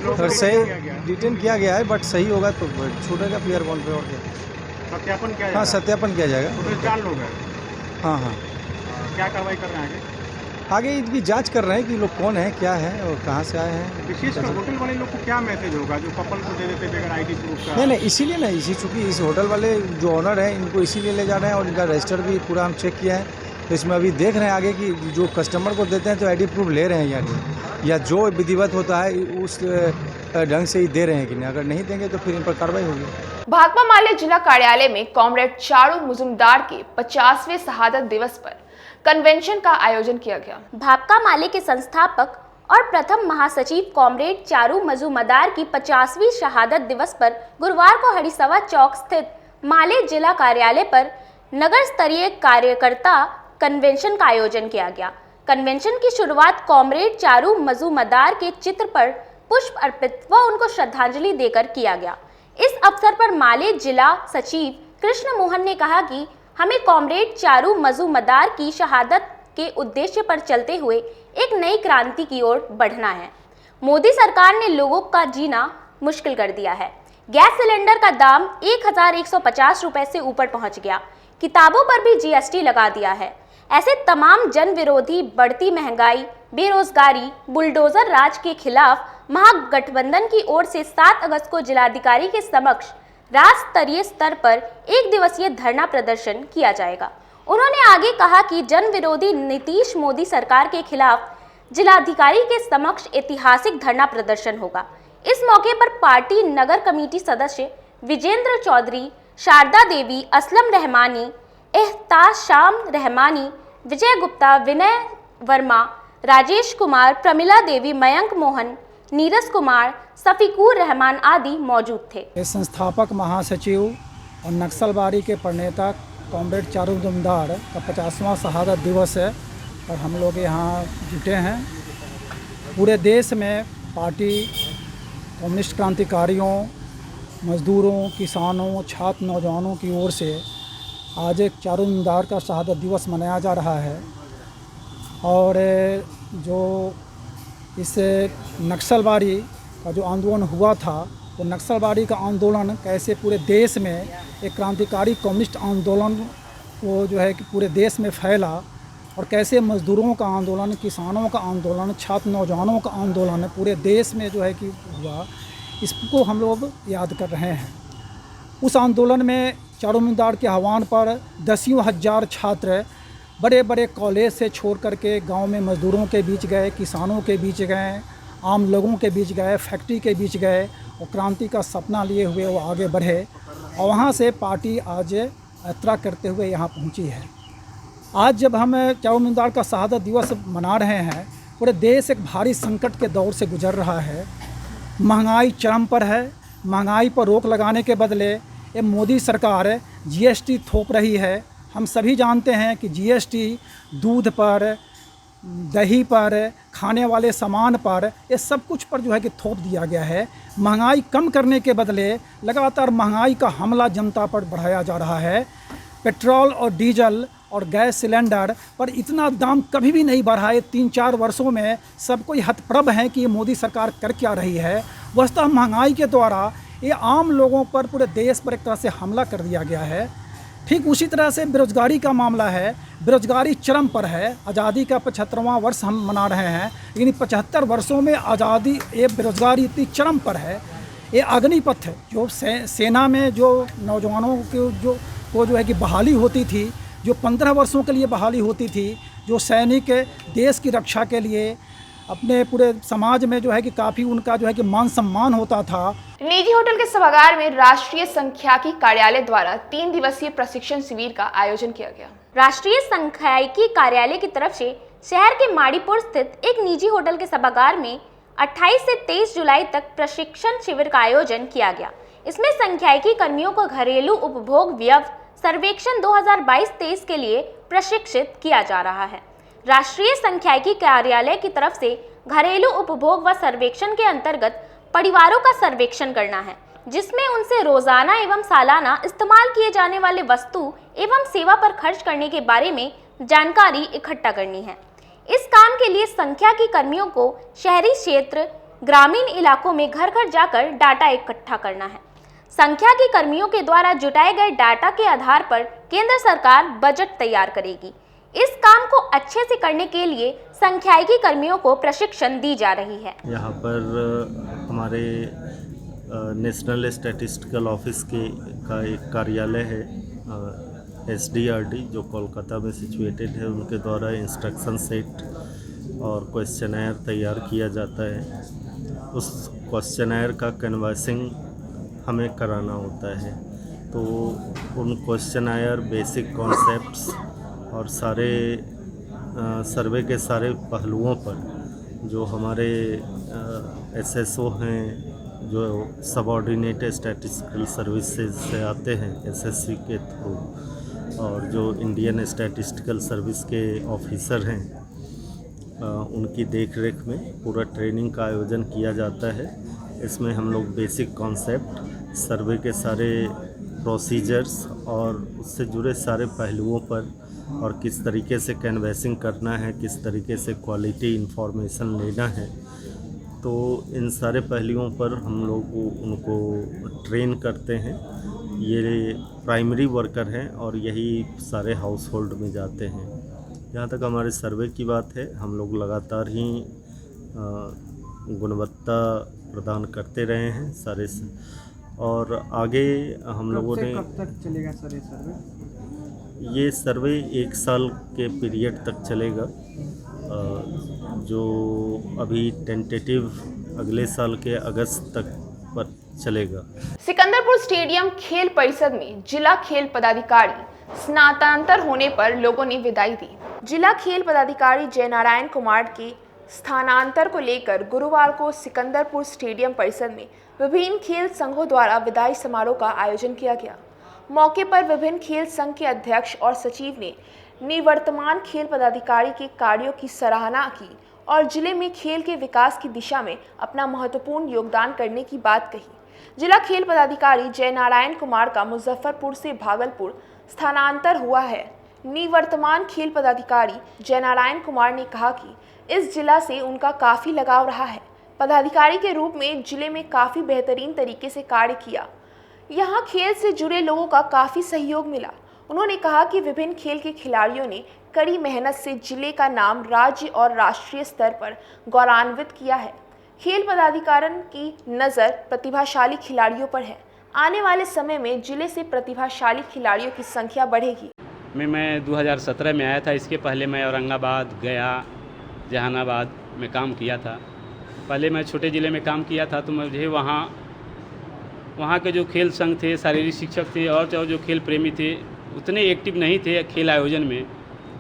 अगर सही डिटेन किया गया है, बट सही होगा तो छूटेगा प्लेयर बॉन्ड पे। और क्या सत्यापन किया जाएगा? हाँ, सत्यापन किया जाएगा। तो 4 लोग हैं। हाँ हाँ, क्या कार्रवाई कर रहे हैं आगे इनकी जांच कर रहे हैं कि लोग कौन है, क्या है और कहाँ से आए हैं। विशेषकर होटल वाले लोग को क्या मैसेज होगा जो कपल को दे देते बगैर आईडी प्रूफ का? नहीं, इसीलिए ना, चूँकि इस होटल वाले जो ऑनर हैं इनको इसीलिए ले जा रहे हैं, और इनका रजिस्टर भी पूरा हम चेक किया है। तो इसमें अभी देख रहे हैं आगे कि जो कस्टमर को देते हैं तो आईडी प्रूफ ले रहे हैं या जो विधिवत होता है उस ढंग से ही दे रहे हैं कि नहीं। अगर नहीं देंगे तो फिर इन पर कार्रवाई होगी। भाकपा माले जिला कार्यालय में कॉमरेड चारू मजूमदार के 50वें शहादत दिवस पर कन्वेंशन का आयोजन किया गया। भाकपा माले के संस्थापक और प्रथम महासचिव कॉमरेड चारू मजूमदार की 50वीं शहादत दिवस पर गुरुवार को हरिसभा चौक स्थित माले जिला कार्यालय पर नगर स्तरीय कार्यकर्ता कन्वेंशन का आयोजन किया गया। कन्वेंशन की शुरुआत कॉमरेड चारू मजूमदार के चित्र पर पुष्प अर्पित व उनको श्रद्धांजलि देकर किया गया। इस अवसर पर माले जिला सचिव कृष्ण मोहन ने कहा कि हमें कॉमरेड चारू मजूमदार की शहादत के उद्देश्य पर चलते हुए एक नई क्रांति की ओर बढ़ना है। मोदी सरकार ने लोगों का जीना मुश्किल कर दिया है। गैस सिलेंडर का दाम 1150 रुपए से ऊपर पहुंच गया। किताबों पर भी जीएसटी लगा दिया है। ऐसे तमाम जन विरोधी बढ़ती महंगाई, बेरोजगारी, बुलडोजर राज के खिलाफ महागठबंधन की ओर से 7 अगस्त को जिलाधिकारी के समक्ष राज्य स्तरीय स्तर पर 1 दिवसीय धरना प्रदर्शन किया जाएगा। उन्होंने आगे कहा कि जन विरोधी नीतीश मोदी सरकार के खिलाफ जिलाधिकारी के समक्ष ऐतिहासिक धरना प्रदर्शन होगा। इस मौके पर पार्टी नगर कमेटी सदस्य विजेंद्र चौधरी, शारदा देवी, असलम रहमानी, एहताशाम रहमानी, विजय गुप्ता, विनय वर्मा, राजेश कुमार, प्रमिला देवी, मयंक मोहन, नीरज कुमार, सफीकुर रहमान आदि मौजूद थे। संस्थापक महासचिव और नक्सलबारी के प्रणेता कॉमरेड चारू मजूमदार का 50वां शहादत दिवस है और हम लोग यहाँ जुटे हैं। पूरे देश में पार्टी कम्युनिस्ट क्रांतिकारियों, मजदूरों, किसानों, छात्र, नौजवानों की ओर से आज एक 4 मीनार का शहादत दिवस मनाया जा रहा है। और जो इस नक्सलवादी का जो आंदोलन हुआ था, वो नक्सलवादी का आंदोलन कैसे पूरे देश में एक क्रांतिकारी कम्युनिस्ट आंदोलन वो जो है कि पूरे देश में फैला, और कैसे मज़दूरों का आंदोलन, किसानों का आंदोलन, छात्र नौजवानों का आंदोलन पूरे देश में जो है कि हुआ, इसको हम लोग याद कर रहे हैं। उस आंदोलन में चारों मीनार के आह्वान पर 10 हज़ार छात्र बड़े बड़े कॉलेज से छोड़ करके गांव में मज़दूरों के बीच गए, किसानों के बीच गए, आम लोगों के बीच गए, फैक्ट्री के बीच गए, और क्रांति का सपना लिए हुए वो आगे बढ़े, और वहाँ से पार्टी आज यात्रा करते हुए यहाँ पहुँची है। आज जब हम चारों मीनार का शहादत दिवस मना रहे हैं, पूरे देश एक भारी संकट के दौर से गुजर रहा है। महंगाई चरम पर है। महंगाई पर रोक लगाने के बदले ये मोदी सरकार जीएसटी थोप रही है। हम सभी जानते हैं कि जीएसटी दूध पर, दही पर, खाने वाले सामान पर, ये सब कुछ पर जो है कि थोप दिया गया है। महंगाई कम करने के बदले लगातार महंगाई का हमला जनता पर बढ़ाया जा रहा है। पेट्रोल और डीजल और गैस सिलेंडर पर इतना दाम कभी भी नहीं बढ़ा है। 3-4 वर्षों में सब कोई हतप्रभ है कि ये मोदी सरकार कर क्या रही है। वस्तुतः महंगाई के द्वारा ये आम लोगों पर, पूरे देश पर एक तरह से हमला कर दिया गया है। ठीक उसी तरह से बेरोजगारी का मामला है। बेरोजगारी चरम पर है। आज़ादी का 75वां वर्ष हम मना रहे हैं, लेकिन 75 वर्षों में आज़ादी, ये बेरोजगारी इतनी चरम पर है। ये अग्निपथ जो सेना में जो नौजवानों को जो है कि बहाली होती थी, जो 15 वर्षों के लिए बहाली होती थी, जो सैनिक देश की रक्षा के लिए अपने पूरे समाज में जो है कि काफ़ी उनका जो है कि मान सम्मान होता था। निजी होटल के सभागार में राष्ट्रीय सांख्यिकी कार्यालय द्वारा 3 दिवसीय प्रशिक्षण शिविर का आयोजन किया गया। राष्ट्रीय सांख्यिकी कार्यालय की तरफ से शहर के माड़ीपुर स्थित एक निजी होटल के सभागार में 28 से 23 जुलाई तक प्रशिक्षण शिविर का आयोजन किया गया। इसमें सांख्यिकी कर्मियों को घरेलू उपभोग व्यय सर्वेक्षण 2022-23 के लिए प्रशिक्षित किया जा रहा है। राष्ट्रीय सांख्यिकी कार्यालय की तरफ से घरेलू उपभोग व सर्वेक्षण के अंतर्गत परिवारों का सर्वेक्षण करना है, जिसमें उनसे रोजाना एवं सालाना इस्तेमाल किए जाने वाले वस्तु एवं सेवा पर खर्च करने के बारे में जानकारी इकट्ठा करनी है। इस काम के लिए सांख्यिकी कर्मियों को शहरी क्षेत्र, ग्रामीण इलाकों में घर घर जाकर डाटा इकट्ठा करना है। सांख्यिकी कर्मियों के द्वारा जुटाए गए डाटा के आधार पर केंद्र सरकार बजट तैयार करेगी। इस काम को अच्छे से करने के लिए सांख्यिकी कर्मियों को प्रशिक्षण दी जा रही है। यहाँ पर हमारे नेशनल स्टैटिस्टिकल ऑफिस का एक कार्यालय है, SDRD, जो कोलकाता में सिचुएटेड है। उनके द्वारा इंस्ट्रक्शन सेट और क्वेश्चनर तैयार किया जाता है। उस क्वेश्चनर का कैनवासिंग हमें कराना होता है। तो उन क्वेश्चनर, बेसिक कॉन्सेप्ट्स और सारे सर्वे के सारे पहलुओं पर जो हमारे SSO हैं, जो सबऑर्डिनेट स्टैटिस्टिकल सर्विसेज से आते हैं SSC के थ्रू, और जो इंडियन स्टैटिस्टिकल सर्विस के ऑफिसर हैं, उनकी देखरेख में पूरा ट्रेनिंग का आयोजन किया जाता है। इसमें हम लोग बेसिक कॉन्सेप्ट, सर्वे के सारे प्रोसीजर्स और उससे जुड़े सारे पहलुओं पर, और किस तरीके से कैनवैसिंग करना है, किस तरीके से क्वालिटी इंफॉर्मेशन लेना है, तो इन सारे पहलुओं पर हम लोग उनको ट्रेन करते हैं। ये प्राइमरी वर्कर हैं और यही सारे हाउस होल्ड में जाते हैं। जहाँ तक हमारे सर्वे की बात है, हम लोग लगातार ही गुणवत्ता प्रदान करते रहे हैं सारे और आगे हम लोगों ने। कब तक चलेगा सर ये सर्वे? ये सर्वे 1 साल के पीरियड तक चलेगा, जो अभी टेंटेटिव अगले साल के अगस्त तक पर चलेगा। सिकंदरपुर स्टेडियम खेल परिषद में जिला खेल पदाधिकारी स्नातंतर होने पर लोगों ने विदाई दी। जिला खेल पदाधिकारी जयनारायण कुमार के स्थानांतर को लेकर गुरुवार को सिकंदरपुर स्टेडियम परिसर में विभिन्न खेल संघों द्वारा विदाई समारोह का आयोजन किया गया। मौके पर विभिन्न खेल संघ के अध्यक्ष और सचिव ने निवर्तमान खेल पदाधिकारी के कार्यों की सराहना की और जिले में खेल के विकास की दिशा में अपना महत्वपूर्ण योगदान करने की बात कही। जिला खेल पदाधिकारी जयनारायण कुमार का मुजफ्फरपुर से भागलपुर स्थानांतर हुआ है। निवर्तमान खेल पदाधिकारी जयनारायण कुमार ने कहा कि इस जिला से उनका काफ़ी लगाव रहा है। पदाधिकारी के रूप में जिले में काफ़ी बेहतरीन तरीके से कार्य किया। यहाँ खेल से जुड़े लोगों का काफ़ी सहयोग मिला। उन्होंने कहा कि विभिन्न खेल के खिलाड़ियों ने कड़ी मेहनत से जिले का नाम राज्य और राष्ट्रीय स्तर पर गौरवान्वित किया है। खेल पदाधिकारी की नज़र प्रतिभाशाली खिलाड़ियों पर है। आने वाले समय में जिले से प्रतिभाशाली खिलाड़ियों की संख्या बढ़ेगी। मैं 2017 में आया था। इसके पहले मैं औरंगाबाद, गया, जहानाबाद में काम किया था। पहले मैं छोटे ज़िले में काम किया था, तो मुझे वहाँ के जो खेल संघ थे, शारीरिक शिक्षक थे और जो खेल प्रेमी थे, उतने एक्टिव नहीं थे खेल आयोजन में,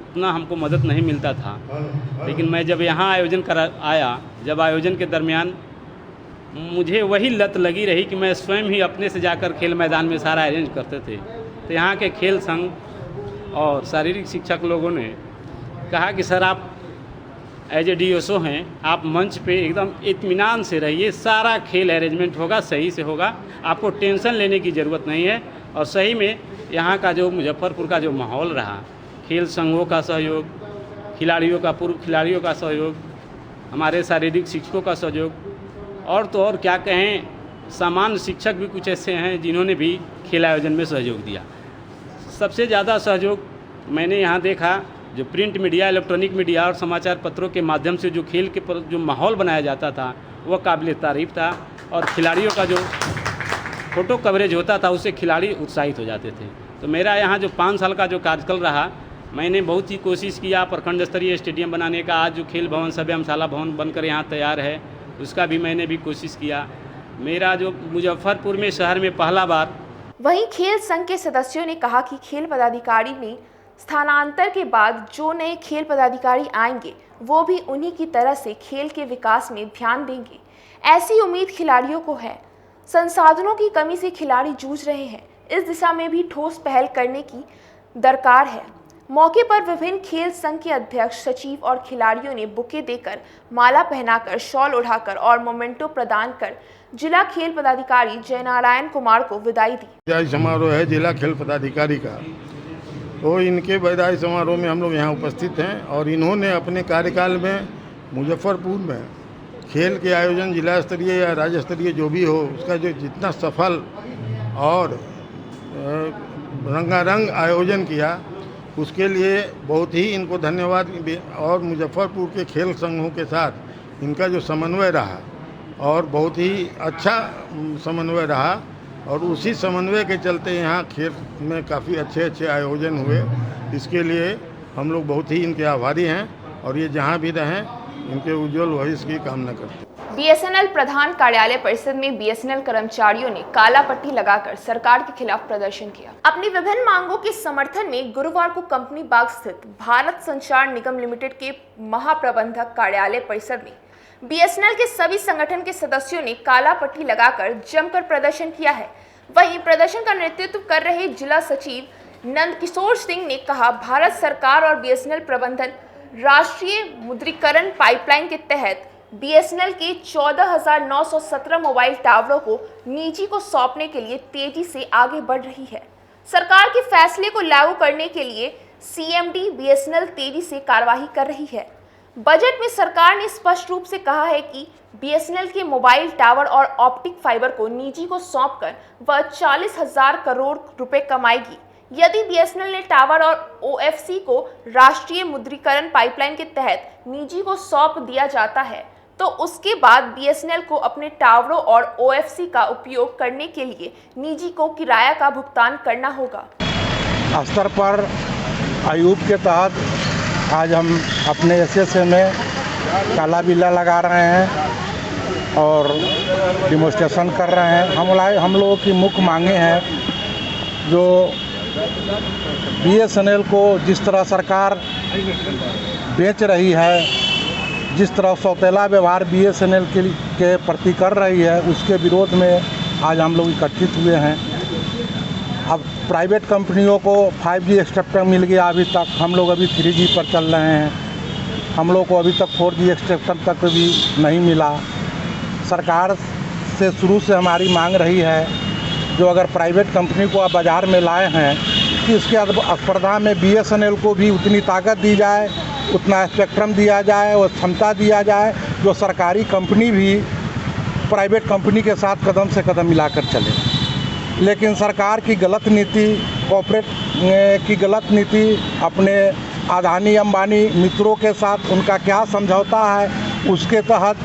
उतना हमको मदद नहीं मिलता था। लेकिन मैं जब यहाँ आयोजन आया, जब आयोजन के दरमियान मुझे वही लत लगी रही कि मैं स्वयं ही अपने से जाकर खेल मैदान में सारा अरेंज करते थे। तो यहाँ के खेल संघ और शारीरिक शिक्षक लोगों ने कहा कि सर आप एज ए DSO हैं, आप मंच पे एकदम इत्मीनान से रहिए, सारा खेल अरेंजमेंट होगा, सही से होगा, आपको टेंशन लेने की ज़रूरत नहीं है। और सही में यहाँ का जो मुजफ्फरपुर का जो माहौल रहा, खेल संघों का सहयोग, खिलाड़ियों का, पूर्व खिलाड़ियों का सहयोग, हमारे शारीरिक शिक्षकों का सहयोग और तो और क्या कहें, सामान्य शिक्षक भी कुछ ऐसे हैं जिन्होंने भी खेल आयोजन में सहयोग दिया। सबसे ज़्यादा सहयोग मैंने यहाँ देखा, जो प्रिंट मीडिया, इलेक्ट्रॉनिक मीडिया और समाचार पत्रों के माध्यम से जो खेल के पर जो माहौल बनाया जाता था वह काबिल तारीफ़ था। और खिलाड़ियों का जो फ़ोटो कवरेज होता था उससे खिलाड़ी उत्साहित हो जाते थे। तो मेरा यहाँ जो 5 साल का जो कार्यकाल रहा, मैंने बहुत ही कोशिश किया प्रखंड स्तरीय स्टेडियम बनाने का। आज जो खेल भवन सभ्यमशाला भवन बनकर यहाँ तैयार है, उसका भी मैंने भी कोशिश किया। मेरा जो मुजफ्फरपुर में शहर में पहला बार। वहीं खेल संघ के सदस्यों ने कहा कि खेल पदाधिकारी ने स्थानांतर के बाद जो नए खेल पदाधिकारी आएंगे वो भी उन्हीं की तरह से खेल के विकास में ध्यान देंगे। ऐसी उम्मीद खिलाड़ियों को है। संसाधनों की कमी से खिलाड़ी जूझ रहे हैं, इस दिशा में भी ठोस पहल करने की दरकार है। मौके पर विभिन्न खेल संघ के अध्यक्ष, सचिव और खिलाड़ियों ने बुके देकर, माला पहनाकर, शॉल उठाकर और मोमेंटो प्रदान कर जिला खेल पदाधिकारी जयनारायण कुमार को विदाई दी। विदाई समारोह है जिला खेल पदाधिकारी का, तो इनके विदाई समारोह में हम लोग यहाँ उपस्थित हैं और इन्होंने अपने कार्यकाल में मुजफ्फरपुर में खेल के आयोजन जिला स्तरीय या राज्य स्तरीय जो भी हो, उसका जो जितना सफल और रंगारंग आयोजन किया, उसके लिए बहुत ही इनको धन्यवाद। और मुजफ्फरपुर के खेल संघों के साथ इनका जो समन्वय रहा और बहुत ही अच्छा समन्वय रहा और उसी समन्वय के चलते यहाँ खेल में काफ़ी अच्छे आयोजन हुए। इसके लिए हम लोग बहुत ही इनके आभारी हैं और ये जहाँ भी रहें इनके उज्जवल भविष्य की कामना करते हैं। BSNL प्रधान कार्यालय परिसर में BSNL कर्मचारियों ने काला पट्टी लगाकर सरकार के खिलाफ प्रदर्शन किया। अपनी विभिन्न मांगों के समर्थन में गुरुवार को कंपनी बाग स्थित भारत संचार निगम लिमिटेड के महाप्रबंधक कार्यालय परिसर में BSNL के सभी संगठन के सदस्यों ने काला पट्टी लगाकर जमकर प्रदर्शन किया है। वहीं प्रदर्शन का नेतृत्व कर रहे जिला सचिव नंदकिशोर सिंह ने कहा, भारत सरकार और BSNL प्रबंधन राष्ट्रीय मुद्रीकरण पाइपलाइन के तहत BSNL के 14,917 मोबाइल टावरों को निजी को सौंपने के लिए तेजी से आगे बढ़ रही है। सरकार के फैसले को लागू करने के लिए CMD BSNL तेजी से कार्यवाही कर रही है। बजट में सरकार ने स्पष्ट रूप से कहा है कि BSNL के मोबाइल टावर और ऑप्टिक फाइबर को निजी को सौंपकर वह 40,000 करोड़ रुपए कमाएगी। यदि BSNL ने टावर और OFC को राष्ट्रीय मुद्रीकरण पाइपलाइन के तहत निजी को सौंप दिया जाता है तो उसके बाद BSNL को अपने टावरों और OFC का उपयोग करने के लिए निजी को किराया का भुगतान करना होगा। स्तर पर आयुब के तहत आज हम अपने SSA में काला बिल्ला लगा रहे हैं और डिमोस्ट्रेशन कर रहे हैं। हम लोगों की मुख्य मांगे हैं, जो BSNL को जिस तरह सरकार बेच रही है, जिस तरह सौतेला व्यवहार BSNL के प्रति कर रही है, उसके विरोध में आज हम लोग इकट्ठित हुए हैं। अब प्राइवेट कंपनियों को 5G स्पेक्ट्रम मिल गया, अभी तक हम लोग अभी 3G पर चल रहे हैं। हम लोग को अभी तक 4G स्पेक्ट्रम तक भी नहीं मिला। सरकार से शुरू से हमारी मांग रही है, जो अगर प्राइवेट कंपनी को आप बाज़ार में लाए हैं कि इसके स्पर्धा में BSNL को भी उतनी ताकत दी जाए, उतना स्पेक्ट्रम दिया जाए और क्षमता दिया जाए, जो सरकारी कंपनी भी प्राइवेट कंपनी के साथ कदम से कदम मिलाकर चले। लेकिन सरकार की गलत नीति, कॉर्पोरेट की गलत नीति, अपने अदानी अंबानी मित्रों के साथ उनका क्या समझौता है, उसके तहत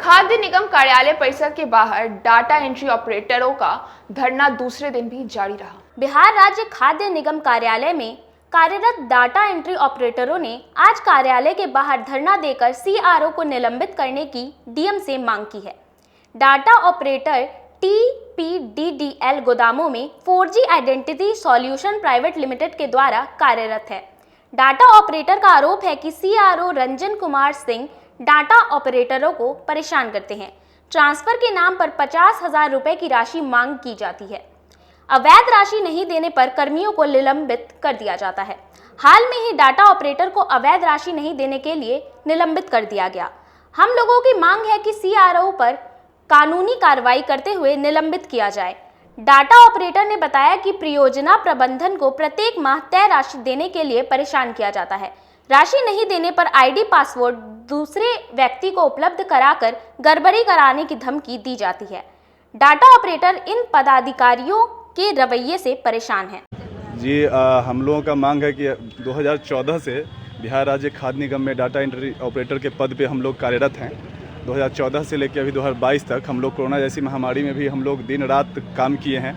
खाद्य निगम कार्यालय परिसर के बाहर डाटा एंट्री ऑपरेटरों का धरना दूसरे दिन भी जारी रहा। बिहार राज्य खाद्य निगम कार्यालय में कार्यरत डाटा एंट्री ऑपरेटरों ने आज कार्यालय के बाहर धरना देकर CRO को निलंबित करने की DM से मांग की है। डाटा ऑपरेटर TPDDL गोदामों में 4G identity solution private limited के द्वारा कार्यरत है। डाटा ऑपरेटर का आरोप है कि CRO रंजन कुमार सिंह डाटा ऑपरेटरों को परेशान करते हैं। ट्रांसफर के नाम पर 50,000 रुपए की राशि मांग की जाती है। अवैध राशि नहीं देने पर कर्मियों को निलंबित कर दिया जाता है। हाल में ही डाटा ऑपरेटर को अवैध राशि नहीं देने के लिए निलंबित कर दिया गया। हम लोगों की मांग है कि CRO पर कानूनी कार्रवाई करते हुए निलंबित किया जाए। डाटा ऑपरेटर ने बताया कि परियोजना प्रबंधन को प्रत्येक माह तय राशि देने के लिए परेशान किया जाता है। राशि नहीं देने पर ID पासवर्ड दूसरे व्यक्ति को उपलब्ध कराकर गड़बड़ी कराने की धमकी दी जाती है। डाटा ऑपरेटर इन पदाधिकारियों के रवैये से परेशान हैं। जी हम लोगों का मांग है कि 2014 से बिहार राज्य खाद्य निगम में डाटा एंट्री ऑपरेटर के पद पे हम लोग कार्यरत हैं। 2014 से लेकर अभी 2022 तक हम लोग कोरोना जैसी महामारी में भी हम लोग दिन रात काम किए हैं।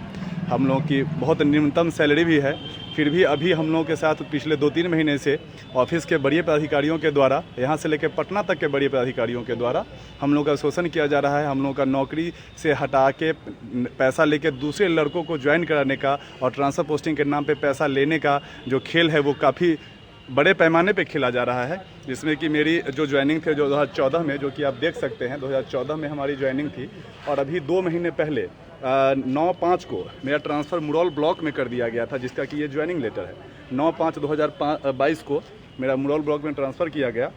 हम लोगों की बहुत न्यूनतम सैलरी भी है, फिर भी अभी हम लोगों के साथ पिछले 2-3 महीने से ऑफिस के बड़े पदाधिकारियों के द्वारा, यहाँ से लेकर पटना तक के बड़े पदाधिकारियों के द्वारा हम लोगों का शोषण किया जा रहा है। हम लोगों का नौकरी से हटा के पैसा लेकर दूसरे लड़कों को ज्वाइन कराने का और ट्रांसफ़र पोस्टिंग के नाम पे पैसा लेने का जो खेल है वो काफ़ी बड़े पैमाने पे खेला जा रहा है। जिसमें कि मेरी जो ज्वाइनिंग थी 2014 में, जो कि आप देख सकते हैं 2014 में हमारी ज्वाइनिंग थी, और अभी 2 महीने पहले 9/5 को मेरा ट्रांसफ़र मुरौल ब्लॉक में कर दिया गया था, जिसका कि ये ज्वाइनिंग लेटर है। 9/5/2022 को मेरा मुरौल ब्लॉक में ट्रांसफ़र किया गया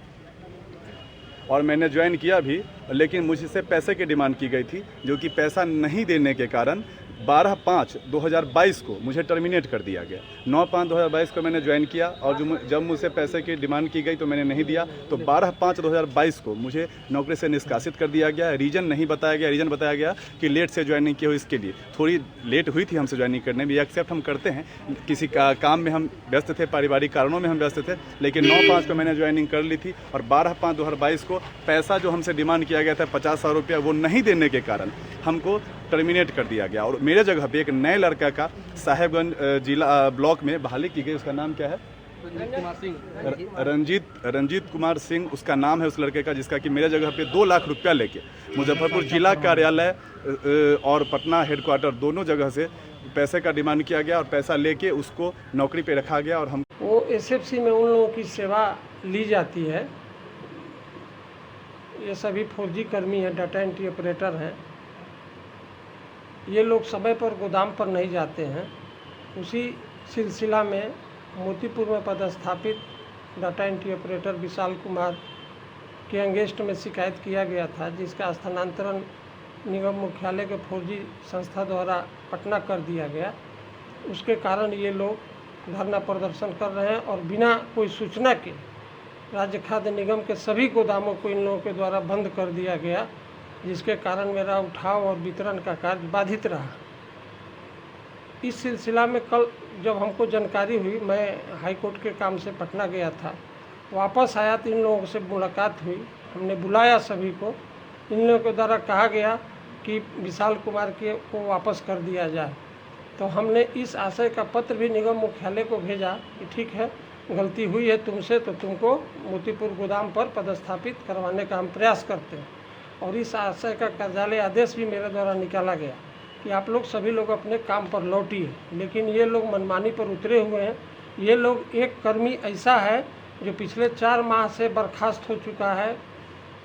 और मैंने ज्वाइन किया भी, लेकिन मुझसे पैसे की डिमांड की गई थी, जो कि पैसा नहीं देने के कारण 12/5/2022 को मुझे टर्मिनेट कर दिया गया। 9/5/2022 को मैंने ज्वाइन किया और जब मुझसे पैसे की डिमांड की गई तो मैंने नहीं दिया, तो 12/5/2022 को मुझे नौकरी से निष्कासित कर दिया गया। रीज़न नहीं बताया गया, रीज़न बताया गया कि लेट से ज्वाइनिंग की हो, इसके लिए थोड़ी लेट हुई थी हमसे ज्वाइनिंग करने में, एक्सेप्ट हम करते हैं, किसी काम में हम व्यस्त थे, पारिवारिक कारणों में हम व्यस्त थे, लेकिन 9/5 को मैंने ज्वाइनिंग कर ली थी और 12/5/2022 को पैसा जो हमसे डिमांड किया गया था 50,000 रुपया, वो नहीं देने के कारण हमको टर्मिनेट कर दिया गया। और मेरे जगह पे एक नए लड़का का साहेबगंज जिला ब्लॉक में बहाली की गई। उसका नाम क्या है? रंजीत कुमार सिंह उसका नाम है उस लड़के का, जिसका कि मेरे जगह पे 2 लाख रुपया लेके मुजफ्फरपुर जिला कार्यालय और पटना हेडक्वार्टर दोनों जगह से पैसे का डिमांड किया गया और पैसा लेके उसको नौकरी पे रखा गया। और हम वो SFC में उन लोगों की सेवा ली जाती है। ये सभी 4G कर्मी हैं, डाटा एंट्री ऑपरेटर हैं। ये लोग समय पर गोदाम पर नहीं जाते हैं। उसी सिलसिला में मोतीपुर में पदस्थापित data entry operator Vishal Kumar के अगेंस्ट में शिकायत किया गया था, जिसका स्थानांतरण निगम मुख्यालय के 4G संस्था द्वारा पटना कर दिया गया। उसके कारण ये लोग धरना प्रदर्शन कर रहे हैं और बिना कोई सूचना के राज्य खाद्य निगम के सभी गोदामों को इन लोगों के द्वारा बंद कर दिया गया, जिसके कारण मेरा उठाव और वितरण का कार्य बाधित रहा। इस सिलसिला में कल जब हमको जानकारी हुई, मैं हाई कोर्ट के काम से पटना गया था, वापस आया तो इन लोगों से मुलाकात हुई। हमने बुलाया सभी को। इन लोगों के द्वारा कहा गया कि विशाल कुमार को वापस कर दिया जाए। तो हमने इस आशय का पत्र भी निगम मुख्यालय को भेजा कि ठीक है, गलती हुई है तुमसे, तो तुमको मोतीपुर गोदाम पर पदस्थापित करवाने का हम प्रयास करते हैं। और इस आशय का कार्यालय आदेश भी मेरे द्वारा निकाला गया कि आप लोग सभी लोग अपने काम पर लौटिए। लेकिन ये लोग मनमानी पर उतरे हुए हैं। ये लोग, एक कर्मी ऐसा है जो पिछले 4 माह से बर्खास्त हो चुका है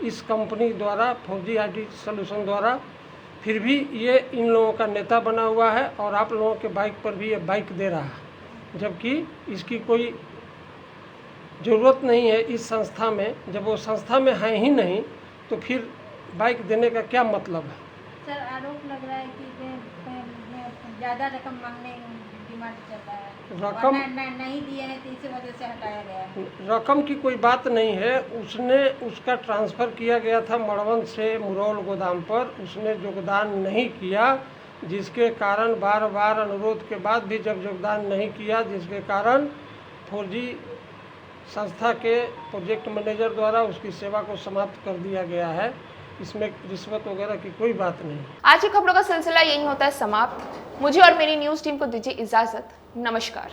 इस कंपनी द्वारा, 4G IT सॉल्यूशन द्वारा। फिर भी ये इन लोगों का नेता बना हुआ है और आप लोगों के बाइक पर भी ये बाइक दे रहा है, जबकि इसकी कोई ज़रूरत नहीं है इस संस्था में। जब वो संस्था में है ही नहीं तो फिर बाइक देने का क्या मतलब है? सर आरोप लग रहा है कि ज़्यादा रकम मांगने डिमांड चल रहा है, रकम नहीं दिए हैं तो इसी वजह से हटाया गया है। रकम की कोई बात नहीं है, उसका ट्रांसफ़र किया गया था मड़वन से मुरौल गोदाम पर, उसने योगदान नहीं किया, जिसके कारण बार बार अनुरोध के बाद भी जब योगदान नहीं किया, जिसके कारण 4G संस्था के प्रोजेक्ट मैनेजर द्वारा उसकी सेवा को समाप्त कर दिया गया है। इसमें रिश्वत वगैरह की कोई बात नहीं। आज की खबरों का सिलसिला यही होता है समाप्त। मुझे और मेरी न्यूज़ टीम को दीजिए इजाज़त। नमस्कार।